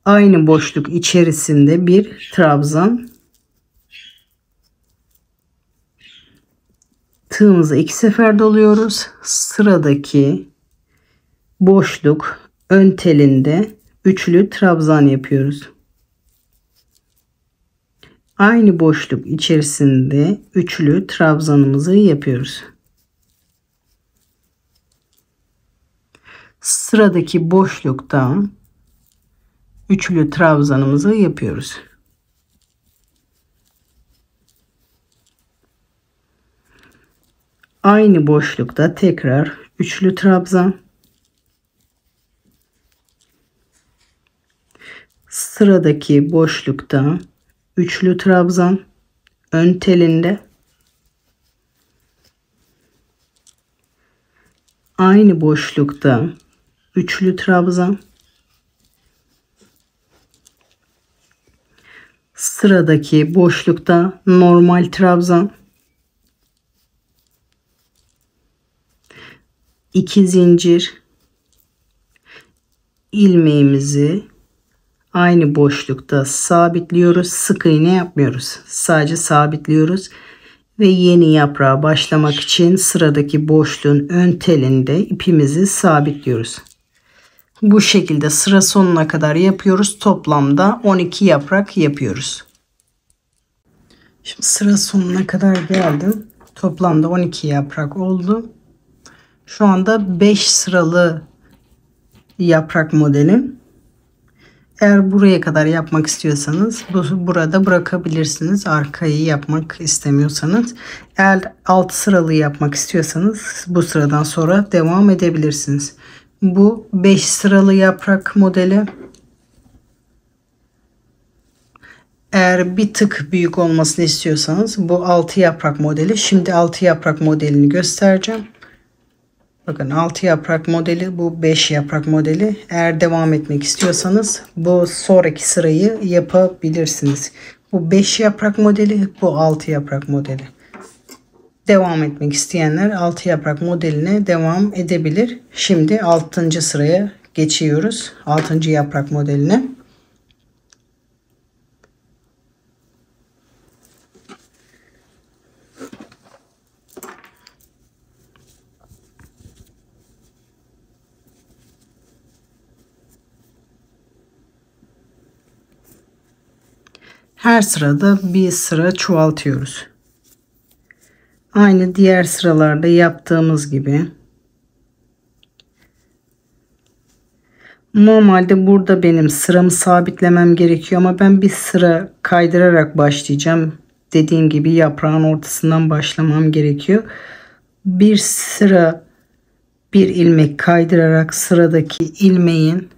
aynı boşluk içerisinde bir trabzan, tığımızı 2 sefer doluyoruz. Sıradaki boşluk ön telinde üçlü trabzan yapıyoruz. Aynı boşluk içerisinde üçlü trabzanımızı yapıyoruz. Sıradaki boşlukta üçlü trabzanımızı yapıyoruz. Aynı boşlukta tekrar üçlü trabzan. Sıradaki boşlukta üçlü trabzan ön telinde. Aynı boşlukta üçlü trabzan. Sıradaki boşlukta normal trabzan. 2 zincir, ilmeğimizi aynı boşlukta sabitliyoruz. Sık iğne yapmıyoruz. Sadece sabitliyoruz. Ve yeni yaprağa başlamak için sıradaki boşluğun ön telinde ipimizi sabitliyoruz. Bu şekilde sıra sonuna kadar yapıyoruz. Toplamda 12 yaprak yapıyoruz. Şimdi sıra sonuna kadar geldim. Toplamda 12 yaprak oldu. Şu anda 5 sıralı yaprak modelim. Eğer buraya kadar yapmak istiyorsanız burada bırakabilirsiniz. Arkayı yapmak istemiyorsanız. Eğer 6 sıralı yapmak istiyorsanız bu sıradan sonra devam edebilirsiniz. Bu 5 sıralı yaprak modeli. Eğer bir tık büyük olmasını istiyorsanız bu 6 yaprak modeli. Şimdi 6 yaprak modelini göstereceğim. Bakın 6 yaprak modeli, bu 5 yaprak modeli. Eğer devam etmek istiyorsanız bu sonraki sırayı yapabilirsiniz. Bu 5 yaprak modeli, bu 6 yaprak modeli. Devam etmek isteyenler 6 yaprak modeline devam edebilir. Şimdi 6. sıraya geçiyoruz. 6. yaprak modeline. Her sırada bir sıra çoğaltıyoruz. Aynı diğer sıralarda yaptığımız gibi. Normalde burada benim sıramı sabitlemem gerekiyor ama ben bir sıra kaydırarak başlayacağım. Dediğim gibi yaprağın ortasından başlamam gerekiyor. Bir sıra bir ilmek kaydırarak sıradaki ilmeğin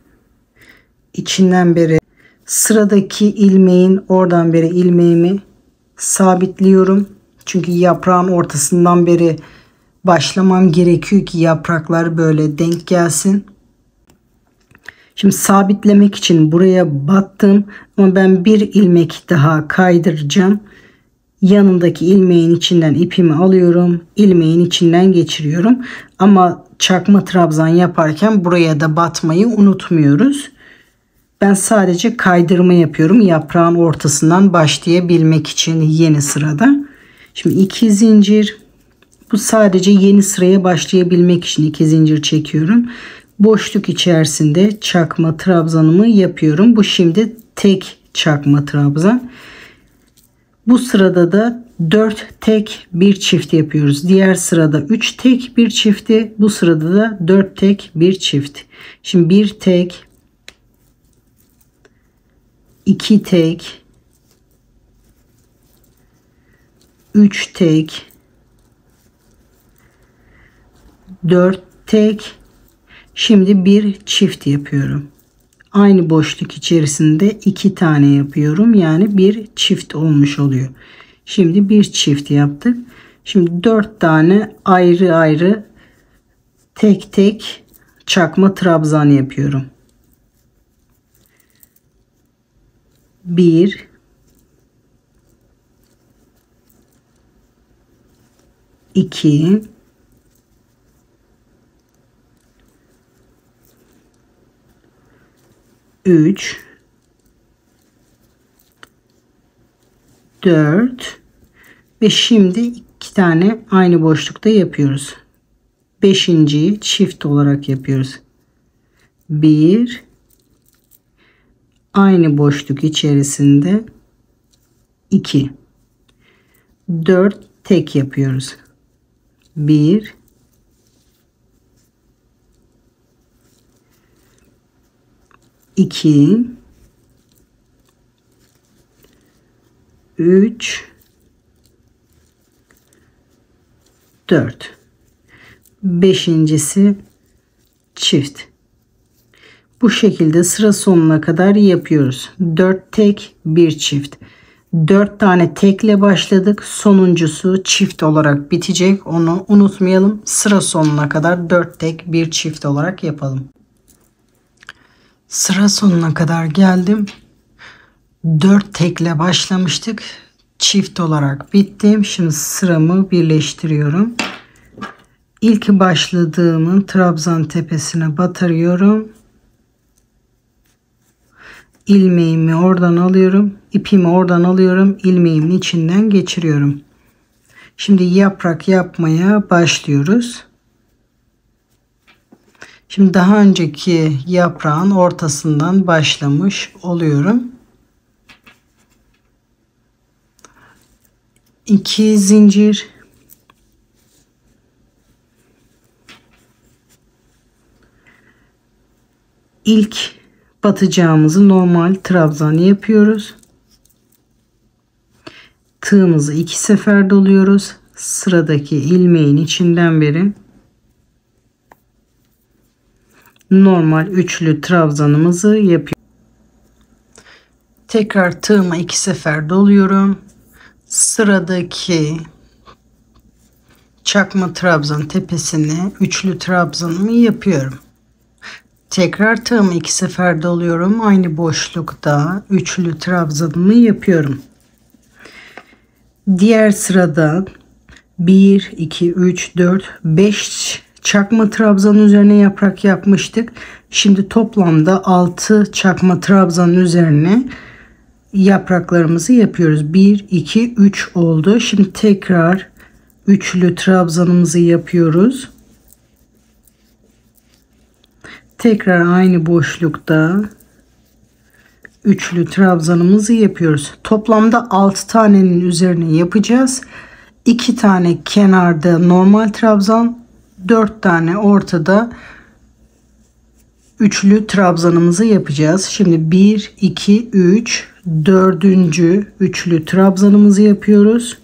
içinden beri sıradaki ilmeğin oradan beri ilmeğimi sabitliyorum. Çünkü yaprağın ortasından beri başlamam gerekiyor ki yapraklar böyle denk gelsin. Şimdi sabitlemek için buraya battım ama ben bir ilmek daha kaydıracağım. Yanındaki ilmeğin içinden ipimi alıyorum. İlmeğin içinden geçiriyorum. Ama çakma trabzan yaparken buraya da batmayı unutmuyoruz. Ben sadece kaydırma yapıyorum yaprağın ortasından başlayabilmek için yeni sırada. Şimdi 2 zincir. Bu sadece yeni sıraya başlayabilmek için 2 zincir çekiyorum. Boşluk içerisinde çakma trabzanımı yapıyorum. Bu şimdi tek çakma trabzan. Bu sırada da 4 tek bir çift yapıyoruz. Diğer sırada 3 tek bir çifti. Bu sırada da 4 tek bir çift. Şimdi 1 tek, 2 tek, 3 tek, 4 tek. Şimdi bir çift yapıyorum. Aynı boşluk içerisinde 2 tane yapıyorum. Yani bir çift olmuş oluyor. Şimdi bir çift yaptık. Şimdi 4 tane ayrı ayrı tek tek çakma trabzan yapıyorum. 1 2, 3, 4 ve şimdi 2 tane aynı boşlukta yapıyoruz. 5.'yi çift olarak yapıyoruz. 1, aynı boşluk içerisinde 2, 4 tek yapıyoruz. 1, 2, 3, 4. Beşincisi çift. Bu şekilde sıra sonuna kadar yapıyoruz. 4 tek, 1 çift. 4 tane tekle başladık. Sonuncusu çift olarak bitecek. Onu unutmayalım. Sıra sonuna kadar 4 tek, 1 çift olarak yapalım. Sıra sonuna kadar geldim. 4 tekle başlamıştık. Çift olarak bittim. Şimdi sıramı birleştiriyorum. İlk başladığımın trabzan tepesine batırıyorum. İlmeğimi oradan alıyorum. İpimi oradan alıyorum. İlmeğimin içinden geçiriyorum. Şimdi yaprak yapmaya başlıyoruz. Şimdi daha önceki yaprağın ortasından başlamış oluyorum. 2 zincir, ilk batacağımızı normal trabzan yapıyoruz. Tığımızı 2 sefer doluyoruz. Sıradaki ilmeğin içinden beri normal üçlü trabzanımızı yapıyoruz. Tekrar tığıma 2 sefer doluyorum. Sıradaki çakma trabzan tepesine üçlü trabzanımı yapıyorum. Tekrar tığımı 2 sefer doluyorum. Aynı boşlukta üçlü trabzanımı yapıyorum. Diğer sırada 1, 2, 3, 4, 5 çakma trabzan üzerine yaprak yapmıştık. Şimdi toplamda 6 çakma trabzan üzerine yapraklarımızı yapıyoruz. 1, 2, 3 oldu. Şimdi tekrar üçlü trabzanımızı yapıyoruz. Tekrar aynı boşlukta üçlü trabzanımızı yapıyoruz. Toplamda 6 tanenin üzerine yapacağız. 2 tane kenarda normal trabzan, 4 tane ortada üçlü trabzanımızı yapacağız. Şimdi 1, 2, 3, 4. üçlü trabzanımızı yapıyoruz.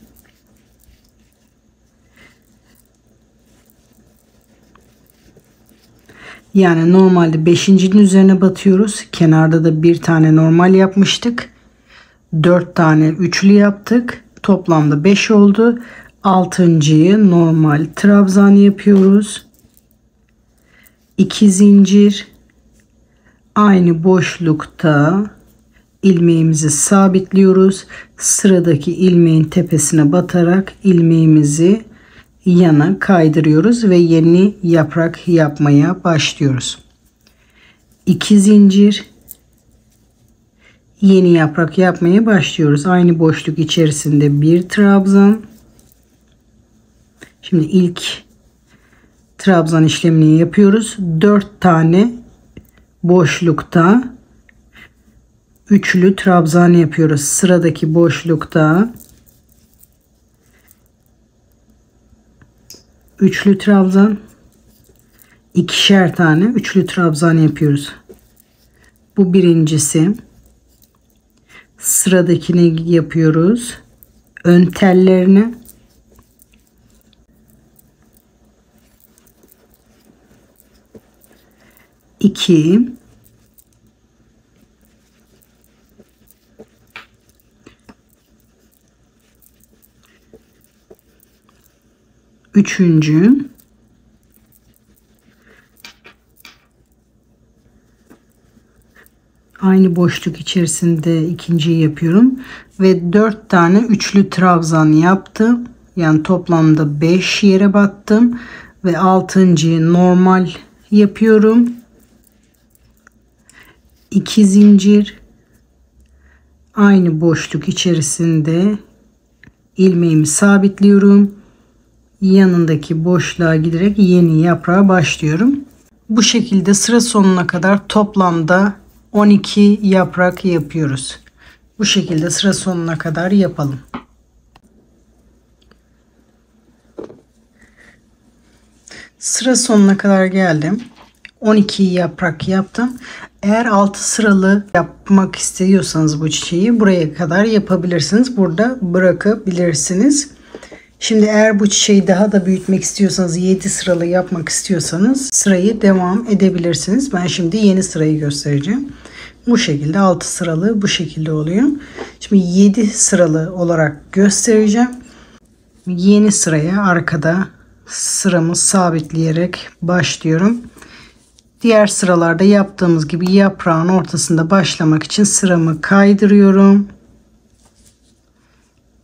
Yani normalde 5.'nin üzerine batıyoruz. Kenarda da bir tane normal yapmıştık. 4 tane üçlü yaptık. Toplamda 5 oldu. 6.'yı normal trabzan yapıyoruz. 2 zincir. Aynı boşlukta ilmeğimizi sabitliyoruz. Sıradaki ilmeğin tepesine batarak ilmeğimizi yana kaydırıyoruz ve yeni yaprak yapmaya başlıyoruz. 2 zincir, yeni yaprak yapmaya başlıyoruz. Aynı boşluk içerisinde bir trabzan. Şimdi ilk trabzan işlemini yapıyoruz. 4 tane boşlukta üçlü trabzan yapıyoruz. Sıradaki boşlukta üçlü trabzan, 2'şer tane üçlü trabzan yapıyoruz. Bu birincisi. Sıradakini yapıyoruz. Ön tellerini. İki. Üçüncü. Aynı boşluk içerisinde ikinciyi yapıyorum ve 4 tane üçlü trabzan Yani toplamda 5 yere battım ve 6.'yı normal yapıyorum. 2 zincir, aynı boşluk içerisinde ilmeğimi sabitliyorum. Yanındaki boşluğa giderek yeni yaprağa başlıyorum. Bu şekilde sıra sonuna kadar toplamda 12 yaprak yapıyoruz. Bu şekilde sıra sonuna kadar yapalım. Sıra sonuna kadar geldim. 12 yaprak yaptım. Eğer 6 sıralı yapmak istiyorsanız bu çiçeği buraya kadar yapabilirsiniz. Burada bırakabilirsiniz. Şimdi eğer bu çiçeği daha da büyütmek istiyorsanız, 7 sıralı yapmak istiyorsanız sırayı devam edebilirsiniz. Ben şimdi yeni sırayı göstereceğim. Bu şekilde 6 sıralı bu şekilde oluyor. Şimdi 7 sıralı olarak göstereceğim. Yeni sıraya arkada sıramı sabitleyerek başlıyorum. Diğer sıralarda yaptığımız gibi yaprağın ortasında başlamak için sıramı kaydırıyorum.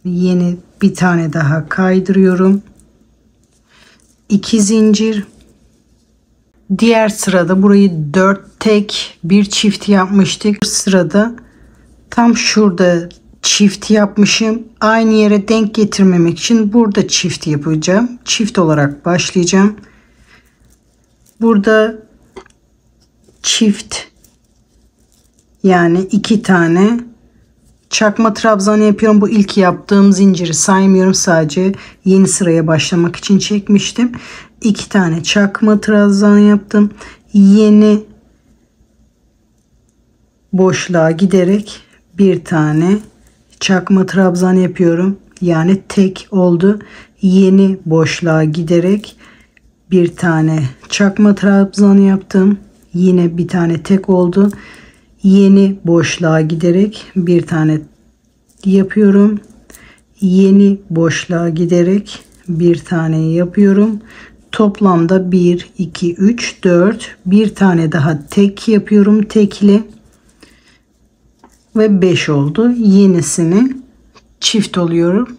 Yeni bir tane daha kaydırıyorum. 2 zincir. Diğer sırada burayı 4 tek bir çift yapmıştık. Sırada tam şurada çift yapmışım. Aynı yere denk getirmemek için burada çift yapacağım. Çift olarak başlayacağım. Burada çift, yani 2 tane çakma trabzan yapıyorum. Bu ilk yaptığım zinciri saymıyorum. Sadece yeni sıraya başlamak için çekmiştim. 2 tane çakma trabzan yaptım. Yeni boşluğa giderek bir tane çakma trabzan yapıyorum. Yani tek oldu. Yeni boşluğa giderek bir tane çakma trabzan yaptım. Yine bir tane tek oldu. Yeni boşluğa giderek bir tane yapıyorum. Yeni boşluğa giderek bir tane yapıyorum. Toplamda 1, 2, 3, 4. Bir tane daha tek yapıyorum. Tekli. Ve 5 oldu. Yenisini çift oluyorum.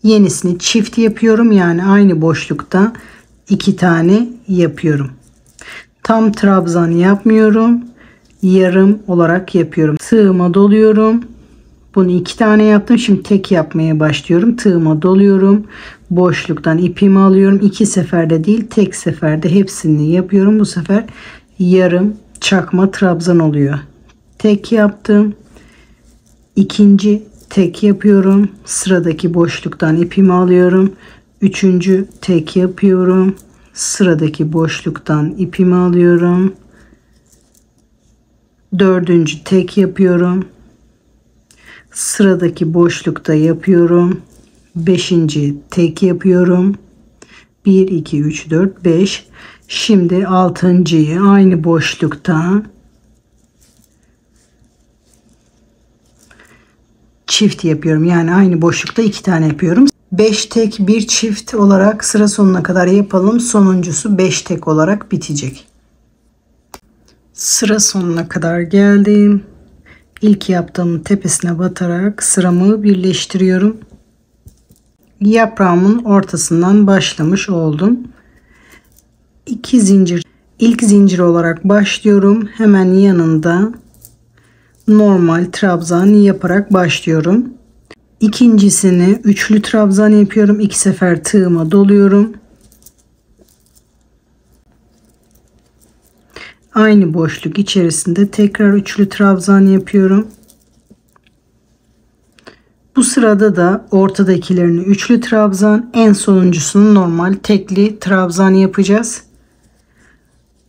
Yenisini çift yapıyorum. Yani aynı boşlukta 2 tane yapıyorum. Tam trabzan yapmıyorum. Yarım olarak yapıyorum. Tığıma doluyorum. Bunu 2 tane yaptım. Şimdi tek yapmaya başlıyorum. Tığıma doluyorum. Boşluktan ipimi alıyorum. 2 seferde değil, tek seferde hepsini yapıyorum. Bu sefer yarım çakma trabzan oluyor. Tek yaptım. İkinci tek yapıyorum. Sıradaki boşluktan ipimi alıyorum. Üçüncü tek yapıyorum. Sıradaki boşluktan ipimi alıyorum. Dördüncü tek yapıyorum. Sıradaki boşlukta yapıyorum. Beşinci tek yapıyorum. 1, 2, 3, 4, 5. Şimdi altıncıyı aynı boşlukta çift yapıyorum. Yani aynı boşlukta 2 tane yapıyorum. 5 tek bir çift olarak sıra sonuna kadar yapalım. Sonuncusu 5 tek olarak bitecek. Sıra sonuna kadar geldim. İlk yaptığım tepesine batarak sıramı birleştiriyorum. Yaprağımın ortasından başlamış oldum. 2 zincir. İlk zincir olarak başlıyorum. Hemen yanında normal trabzan yaparak başlıyorum. İkincisini üçlü trabzan yapıyorum. 2 sefer tığıma doluyorum. Aynı boşluk içerisinde tekrar üçlü trabzan yapıyorum. Bu sırada da ortadakilerini üçlü trabzan, en sonuncusunu normal tekli trabzan yapacağız.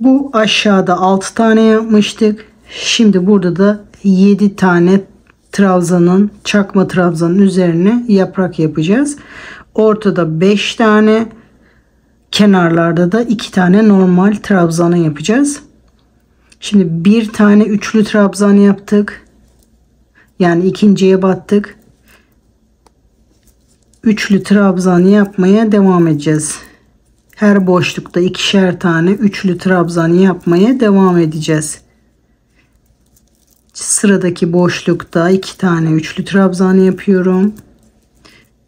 Bu aşağıda 6 tane yapmıştık. Şimdi burada da 7 tane trabzanın, çakma trabzanın üzerine yaprak yapacağız. Ortada 5 tane, kenarlarda da 2 tane normal trabzanı yapacağız. Şimdi bir tane üçlü trabzan yaptık. Yani ikinciye battık. Üçlü trabzan yapmaya devam edeceğiz. Her boşlukta ikişer tane üçlü trabzan yapmaya devam edeceğiz. Sıradaki boşlukta 2 tane üçlü trabzan yapıyorum.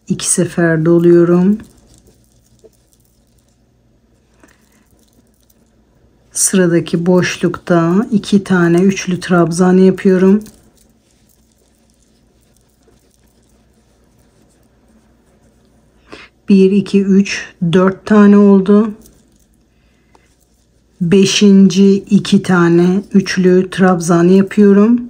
2 sefer doluyorum. Sıradaki boşlukta 2 tane üçlü trabzan yapıyorum. Bir, iki, üç, 4 tane oldu. 5. 2 tane üçlü trabzan yapıyorum.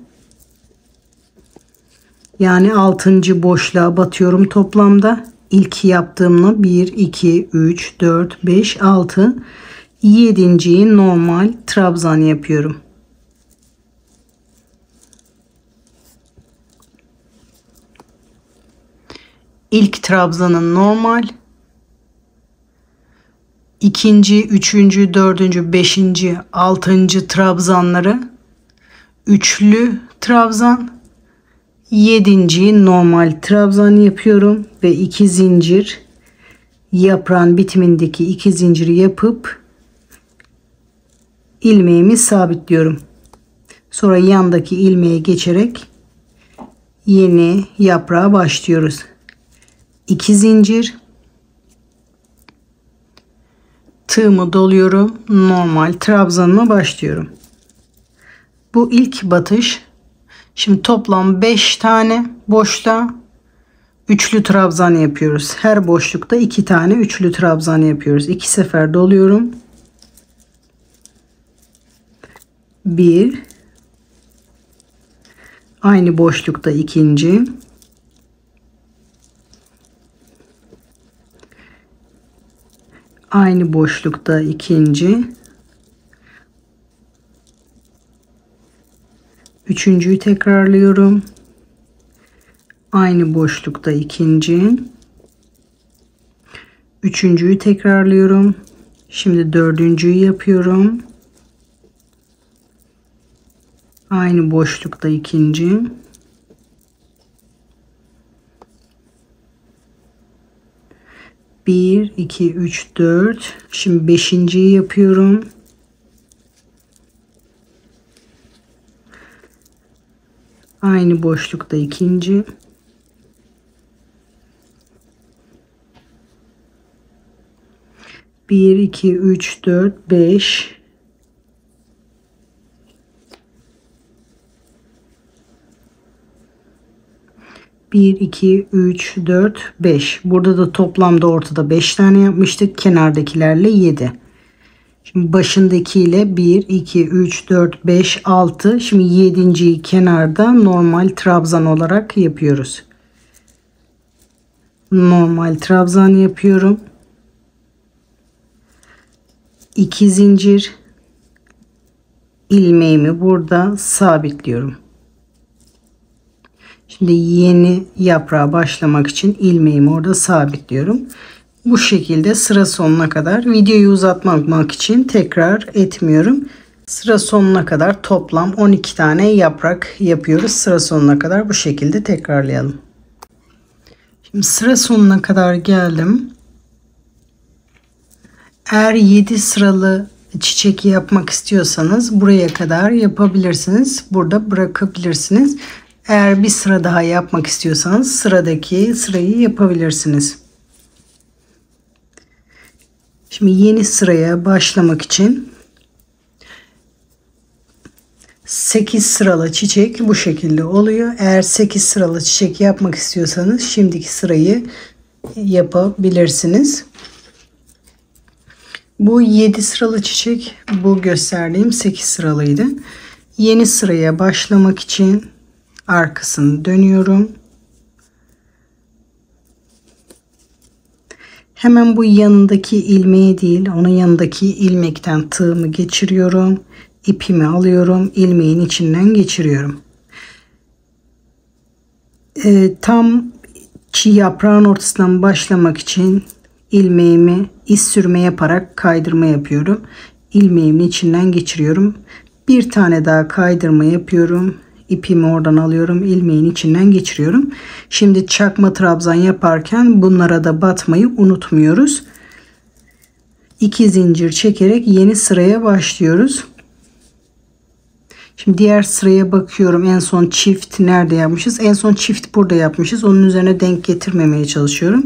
Yani 6. boşluğa batıyorum toplamda. İlk yaptığımla 1, 2, 3, 4, 5, 6. 7.'yi normal trabzan yapıyorum. İlk trabzanın normal. İkinci, üçüncü, dördüncü, beşinci, 6. trabzanları üçlü trabzan. 7.'yi normal trabzan yapıyorum ve 2 zincir, yaprağın bitimindeki 2 zinciri yapıp ilmeğimi sabitliyorum. Sonra yandaki ilmeğe geçerek yeni yaprağa başlıyoruz. 2 zincir, tığımı doluyorum, normal trabzanıma başlıyorum. Bu ilk batış. Şimdi toplam 5 tane boşluğa üçlü trabzan yapıyoruz. Her boşlukta 2 tane üçlü trabzan yapıyoruz. 2 sefer doluyorum. 1, aynı boşlukta ikinci, aynı boşlukta ikinci, üçüncüyü tekrarlıyorum, aynı boşlukta ikinci, üçüncüyü tekrarlıyorum. Şimdi dördüncüyü yapıyorum, aynı boşlukta ikinci, bir, iki, üç, 4. Şimdi beşinciyi yapıyorum. Aynı boşlukta ikinci. Bir, iki, üç, 4, 5. Bir, iki, üç, 4, 5. Burada da toplamda ortada 5 tane yapmıştık. Kenardakilerle 7. Şimdi başındakiyle 1, 2, 3, 4, 5, 6. Şimdi 7.'yi kenarda normal trabzan olarak yapıyoruz. Normal trabzan yapıyorum. 2 zincir, ilmeğimi burada sabitliyorum. Şimdi yeni yaprağa başlamak için ilmeğimi orada sabitliyorum. Bu şekilde sıra sonuna kadar, videoyu uzatmamak için tekrar etmiyorum. Sıra sonuna kadar toplam 12 tane yaprak yapıyoruz. Sıra sonuna kadar bu şekilde tekrarlayalım. Şimdi sıra sonuna kadar geldim. Eğer 7 sıralı çiçek yapmak istiyorsanız buraya kadar yapabilirsiniz. Burada bırakabilirsiniz. Eğer bir sıra daha yapmak istiyorsanız sıradaki sırayı yapabilirsiniz. Şimdi yeni sıraya başlamak için 8 sıralı çiçek bu şekilde oluyor. Eğer 8 sıralı çiçek yapmak istiyorsanız şimdiki sırayı yapabilirsiniz. Bu 7 sıralı çiçek, bu gösterdiğim 8 sıralıydı. Yeni sıraya başlamak için arkasını dönüyorum. Hemen bu yanındaki ilmeğe değil, onun yanındaki ilmekten tığımı geçiriyorum. İpimi alıyorum, ilmeğin içinden geçiriyorum. Tam yaprağın ortasından başlamak için ilmeğimi iz sürme yaparak kaydırma yapıyorum. İlmeğimin içinden geçiriyorum. Bir tane daha kaydırma yapıyorum. İpimi oradan alıyorum, ilmeğin içinden geçiriyorum. Şimdi çakma trabzan yaparken bunlara da batmayı unutmuyoruz. 2 zincir çekerek yeni sıraya başlıyoruz. Şimdi diğer sıraya bakıyorum. En son çift nerede yapmışız? En son çift burada yapmışız. Onun üzerine denk getirmemeye çalışıyorum.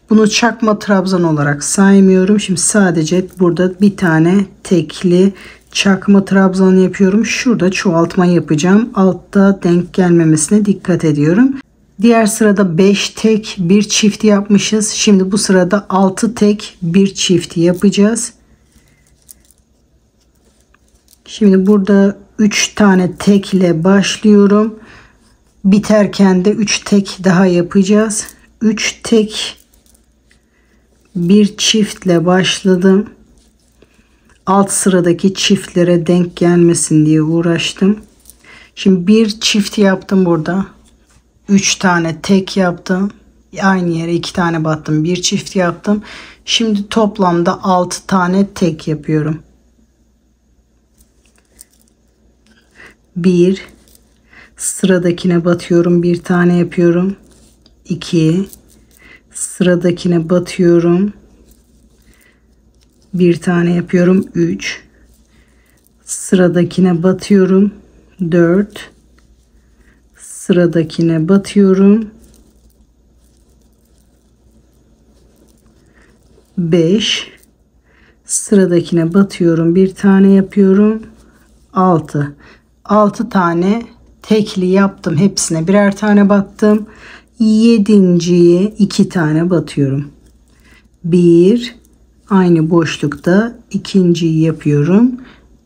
Bunu çakma trabzan olarak saymıyorum. Şimdi sadece burada bir tane tekli çakma trabzan yapıyorum. Şurada çoğaltma yapacağım. Altta denk gelmemesine dikkat ediyorum. Diğer sırada 5 tek bir çift yapmışız. Şimdi bu sırada 6 tek bir çift yapacağız. Şimdi burada 3 tane tek ile başlıyorum. Biterken de 3 tek daha yapacağız. 3 tek bir çiftle başladım. Alt sıradaki çiftlere denk gelmesin diye uğraştım. Şimdi bir çift yaptım burada. 3 tane tek yaptım. Aynı yere 2 tane battım. Bir çift yaptım. Şimdi toplamda 6 tane tek yapıyorum. 1 sıradakine batıyorum. Bir tane yapıyorum. 2 sıradakine batıyorum. Bir tane yapıyorum. 3 sıradakine batıyorum. 4 sıradakine batıyorum. 5 sıradakine batıyorum. Bir tane yapıyorum. 6 tane tekli yaptım. Hepsine birer tane battım. 7.'ye 2 tane batıyorum. 1 aynı boşlukta ikinciyi yapıyorum.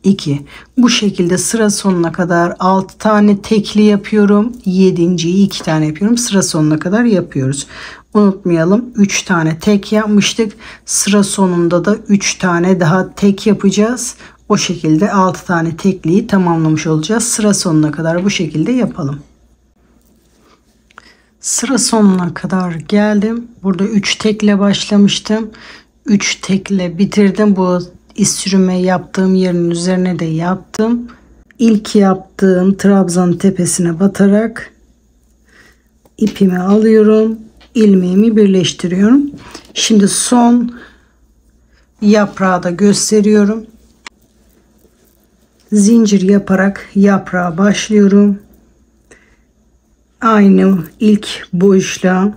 2. Bu şekilde sıra sonuna kadar 6 tane tekli yapıyorum. 7.'yi 2 tane yapıyorum. Sıra sonuna kadar yapıyoruz. Unutmayalım, 3 tane tek yapmıştık. Sıra sonunda da 3 tane daha tek yapacağız. O şekilde 6 tane tekliği tamamlamış olacağız. Sıra sonuna kadar bu şekilde yapalım. Sıra sonuna kadar geldim. Burada 3 tekle başlamıştım. 3 tekle bitirdim. Bu iz sürme yaptığım yerin üzerine de yaptım. İlk yaptığım trabzanın tepesine batarak ipimi alıyorum. İlmeğimi birleştiriyorum. Şimdi son yaprağı da gösteriyorum. Zincir yaparak yaprağa başlıyorum. Aynı ilk boşluğa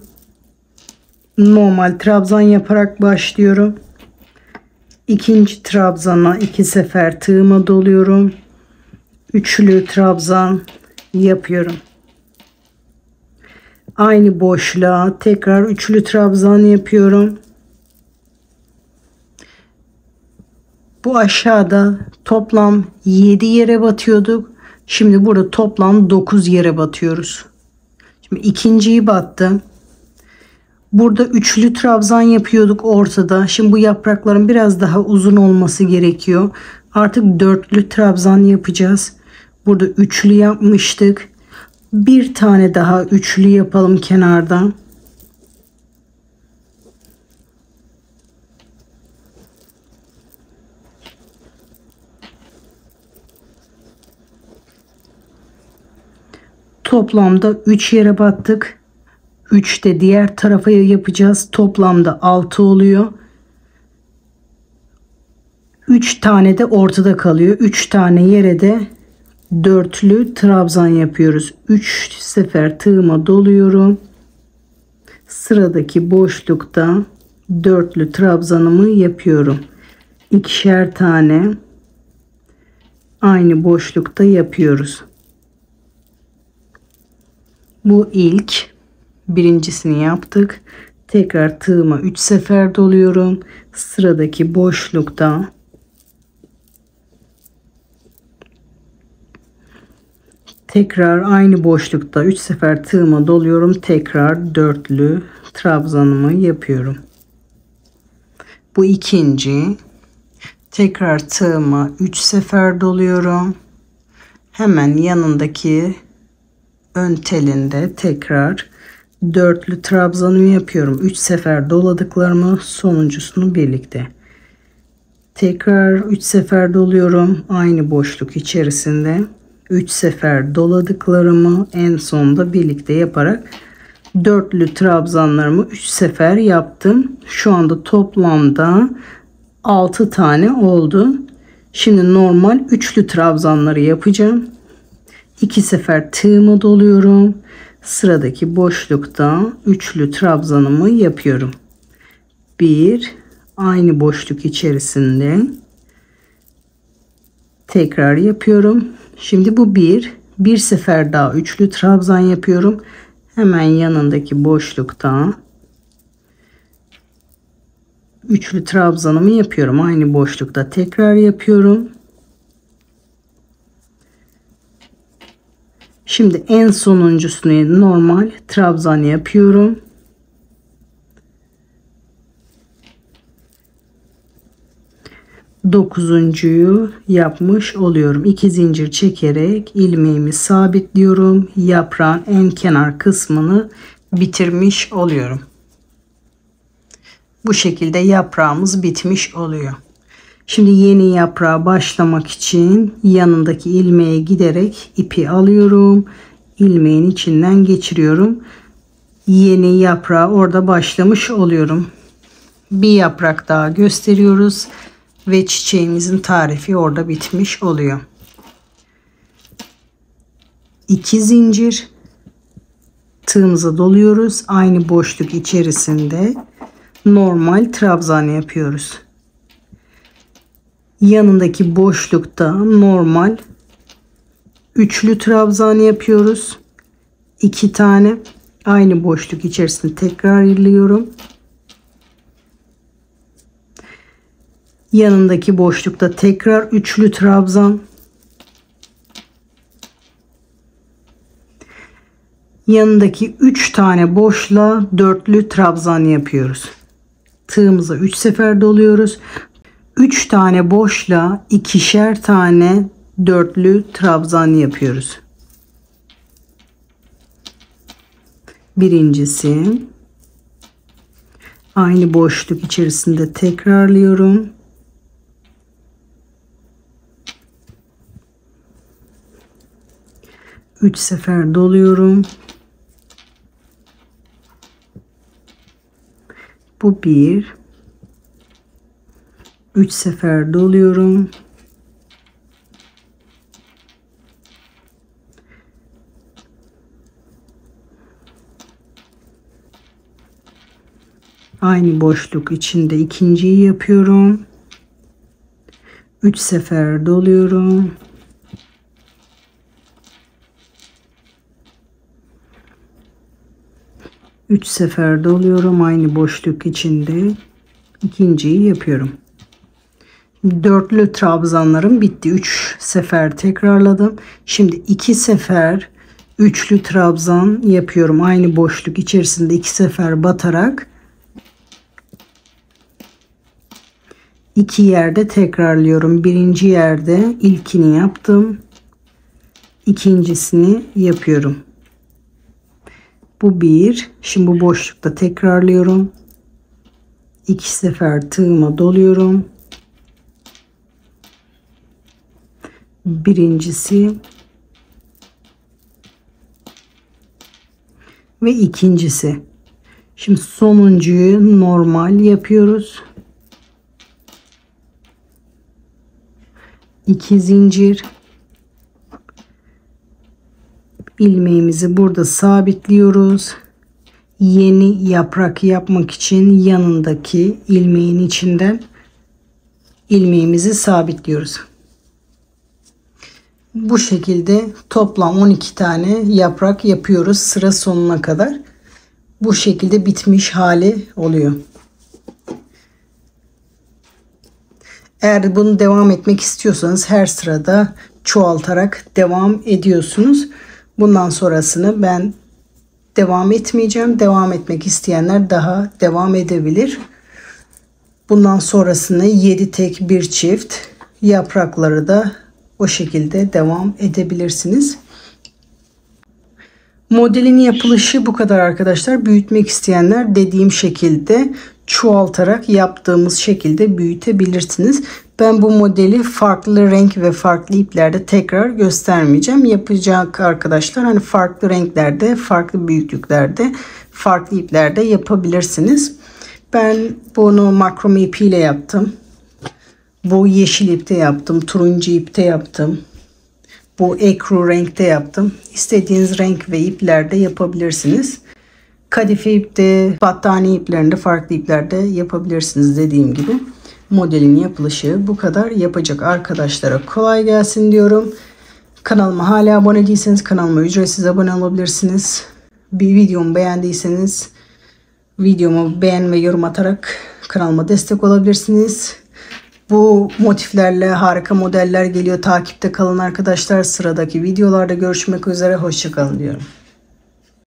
normal trabzan yaparak başlıyorum. İkinci trabzana 2 sefer tığıma doluyorum. Üçlü trabzan yapıyorum. Aynı boşluğa tekrar üçlü trabzan yapıyorum. Bu aşağıda toplam 7 yere batıyorduk. Şimdi burada toplam 9 yere batıyoruz. Şimdi ikinciyi battım. Burada üçlü trabzan yapıyorduk ortada. Şimdi bu yaprakların biraz daha uzun olması gerekiyor. Artık dörtlü trabzan yapacağız. Burada üçlü yapmıştık. Bir tane daha üçlü yapalım kenardan. Toplamda 3 yere battık. 3 de diğer tarafa yapacağız. Toplamda 6 oluyor. 3 tane de ortada kalıyor. 3 tane yere de dörtlü trabzan yapıyoruz. 3 sefer tığıma doluyorum. Sıradaki boşlukta dörtlü trabzanımı yapıyorum. İkişer tane aynı boşlukta yapıyoruz. Bu ilk birincisini yaptık. Tekrar tığıma 3 sefer doluyorum. Sıradaki boşlukta tekrar aynı boşlukta 3 sefer tığıma doluyorum. Tekrar dörtlü trabzanımı yapıyorum. Bu ikinci. Tekrar tığıma 3 sefer doluyorum. Hemen yanındaki ön telinde tekrar dörtlü trabzanımı yapıyorum. 3 sefer doladıklarımı sonuncusunu birlikte. Tekrar 3 sefer doluyorum. Aynı boşluk içerisinde 3 sefer doladıklarımı en sonda birlikte yaparak dörtlü trabzanlarımı 3 sefer yaptım. Şu anda toplamda 6 tane oldu. Şimdi normal üçlü trabzanları yapacağım. 2 sefer tığımı doluyorum. Sıradaki boşlukta üçlü trabzanımı yapıyorum. 1, aynı boşluk içerisinde tekrar yapıyorum. Şimdi bu bir sefer daha üçlü trabzan yapıyorum. Hemen yanındaki boşlukta üçlü trabzanımı yapıyorum. Aynı boşlukta tekrar yapıyorum. Şimdi en sonuncusunu normal trabzan yapıyorum. Dokuzuncuyu yapmış oluyorum. 2 zincir çekerek ilmeğimi sabitliyorum. Yaprağın en kenar kısmını bitirmiş oluyorum. Bu şekilde yaprağımız bitmiş oluyor. Şimdi yeni yaprağa başlamak için yanındaki ilmeğe giderek ipi alıyorum. İlmeğin içinden geçiriyorum. Yeni yaprağa orada başlamış oluyorum. Bir yaprak daha gösteriyoruz ve çiçeğimizin tarifi orada bitmiş oluyor. 2 zincir tığımıza doluyoruz. Aynı boşluk içerisinde normal trabzan yapıyoruz. Yanındaki boşlukta normal üçlü trabzan yapıyoruz. 2 tane aynı boşluk içerisinde tekrarlıyorum. Yanındaki boşlukta tekrar üçlü trabzan. Yanındaki 3 tane boşluğa dörtlü trabzan yapıyoruz. Tığımıza 3 sefer doluyoruz. 3 tane boşluğa ikişer tane dörtlü trabzan yapıyoruz. Birincisi aynı boşluk içerisinde tekrarlıyorum. Üç sefer doluyorum. Bu 1. 3 sefer doluyorum. Aynı boşluk içinde ikinciyi yapıyorum. 3 sefer doluyorum. Üç sefer doluyorum. Aynı boşluk içinde ikinciyi yapıyorum. Dörtlü trabzanlarım bitti. 3 sefer tekrarladım. Şimdi 2 sefer üçlü trabzan yapıyorum. Aynı boşluk içerisinde 2 sefer batarak 2 yerde tekrarlıyorum. Birinci yerde ilkini yaptım. İkincisini yapıyorum. Bu 1. Şimdi bu boşlukta tekrarlıyorum. 2 sefer tığıma doluyorum. Birincisi ve ikincisi. Şimdi sonuncuyu normal yapıyoruz. 2 zincir. İlmeğimizi burada sabitliyoruz. Yeni yaprak yapmak için yanındaki ilmeğin içinden ilmeğimizi sabitliyoruz. Bu şekilde toplam 12 tane yaprak yapıyoruz sıra sonuna kadar. Bu şekilde bitmiş hali oluyor. Eğer bunu devam etmek istiyorsanız her sırada çoğaltarak devam ediyorsunuz. Bundan sonrasını ben devam etmeyeceğim. Devam etmek isteyenler daha devam edebilir. Bundan sonrasını 7 tek bir çift yaprakları da o şekilde devam edebilirsiniz. Modelin yapılışı bu kadar arkadaşlar. Büyütmek isteyenler dediğim şekilde çoğaltarak yaptığımız şekilde büyütebilirsiniz. Ben bu modeli farklı renk ve farklı iplerde tekrar göstermeyeceğim. Yapacak arkadaşlar hani farklı renklerde, farklı büyüklüklerde, farklı iplerde yapabilirsiniz. Ben bunu makrome ipiyle yaptım. Bu yeşil ipte yaptım, turuncu ipte yaptım. Bu ekru renkte yaptım. İstediğiniz renk ve iplerde yapabilirsiniz. Kadife ipte, battaniye iplerinde, farklı iplerde yapabilirsiniz dediğim gibi. Modelin yapılışı bu kadar. Yapacak arkadaşlara kolay gelsin diyorum. Kanalıma hala abone değilseniz kanalıma ücretsiz abone olabilirsiniz. Bir videomu beğendiyseniz videomu beğen ve yorum atarak kanalıma destek olabilirsiniz. Bu motiflerle harika modeller geliyor. Takipte kalın arkadaşlar. Sıradaki videolarda görüşmek üzere. Hoşça kalın diyorum.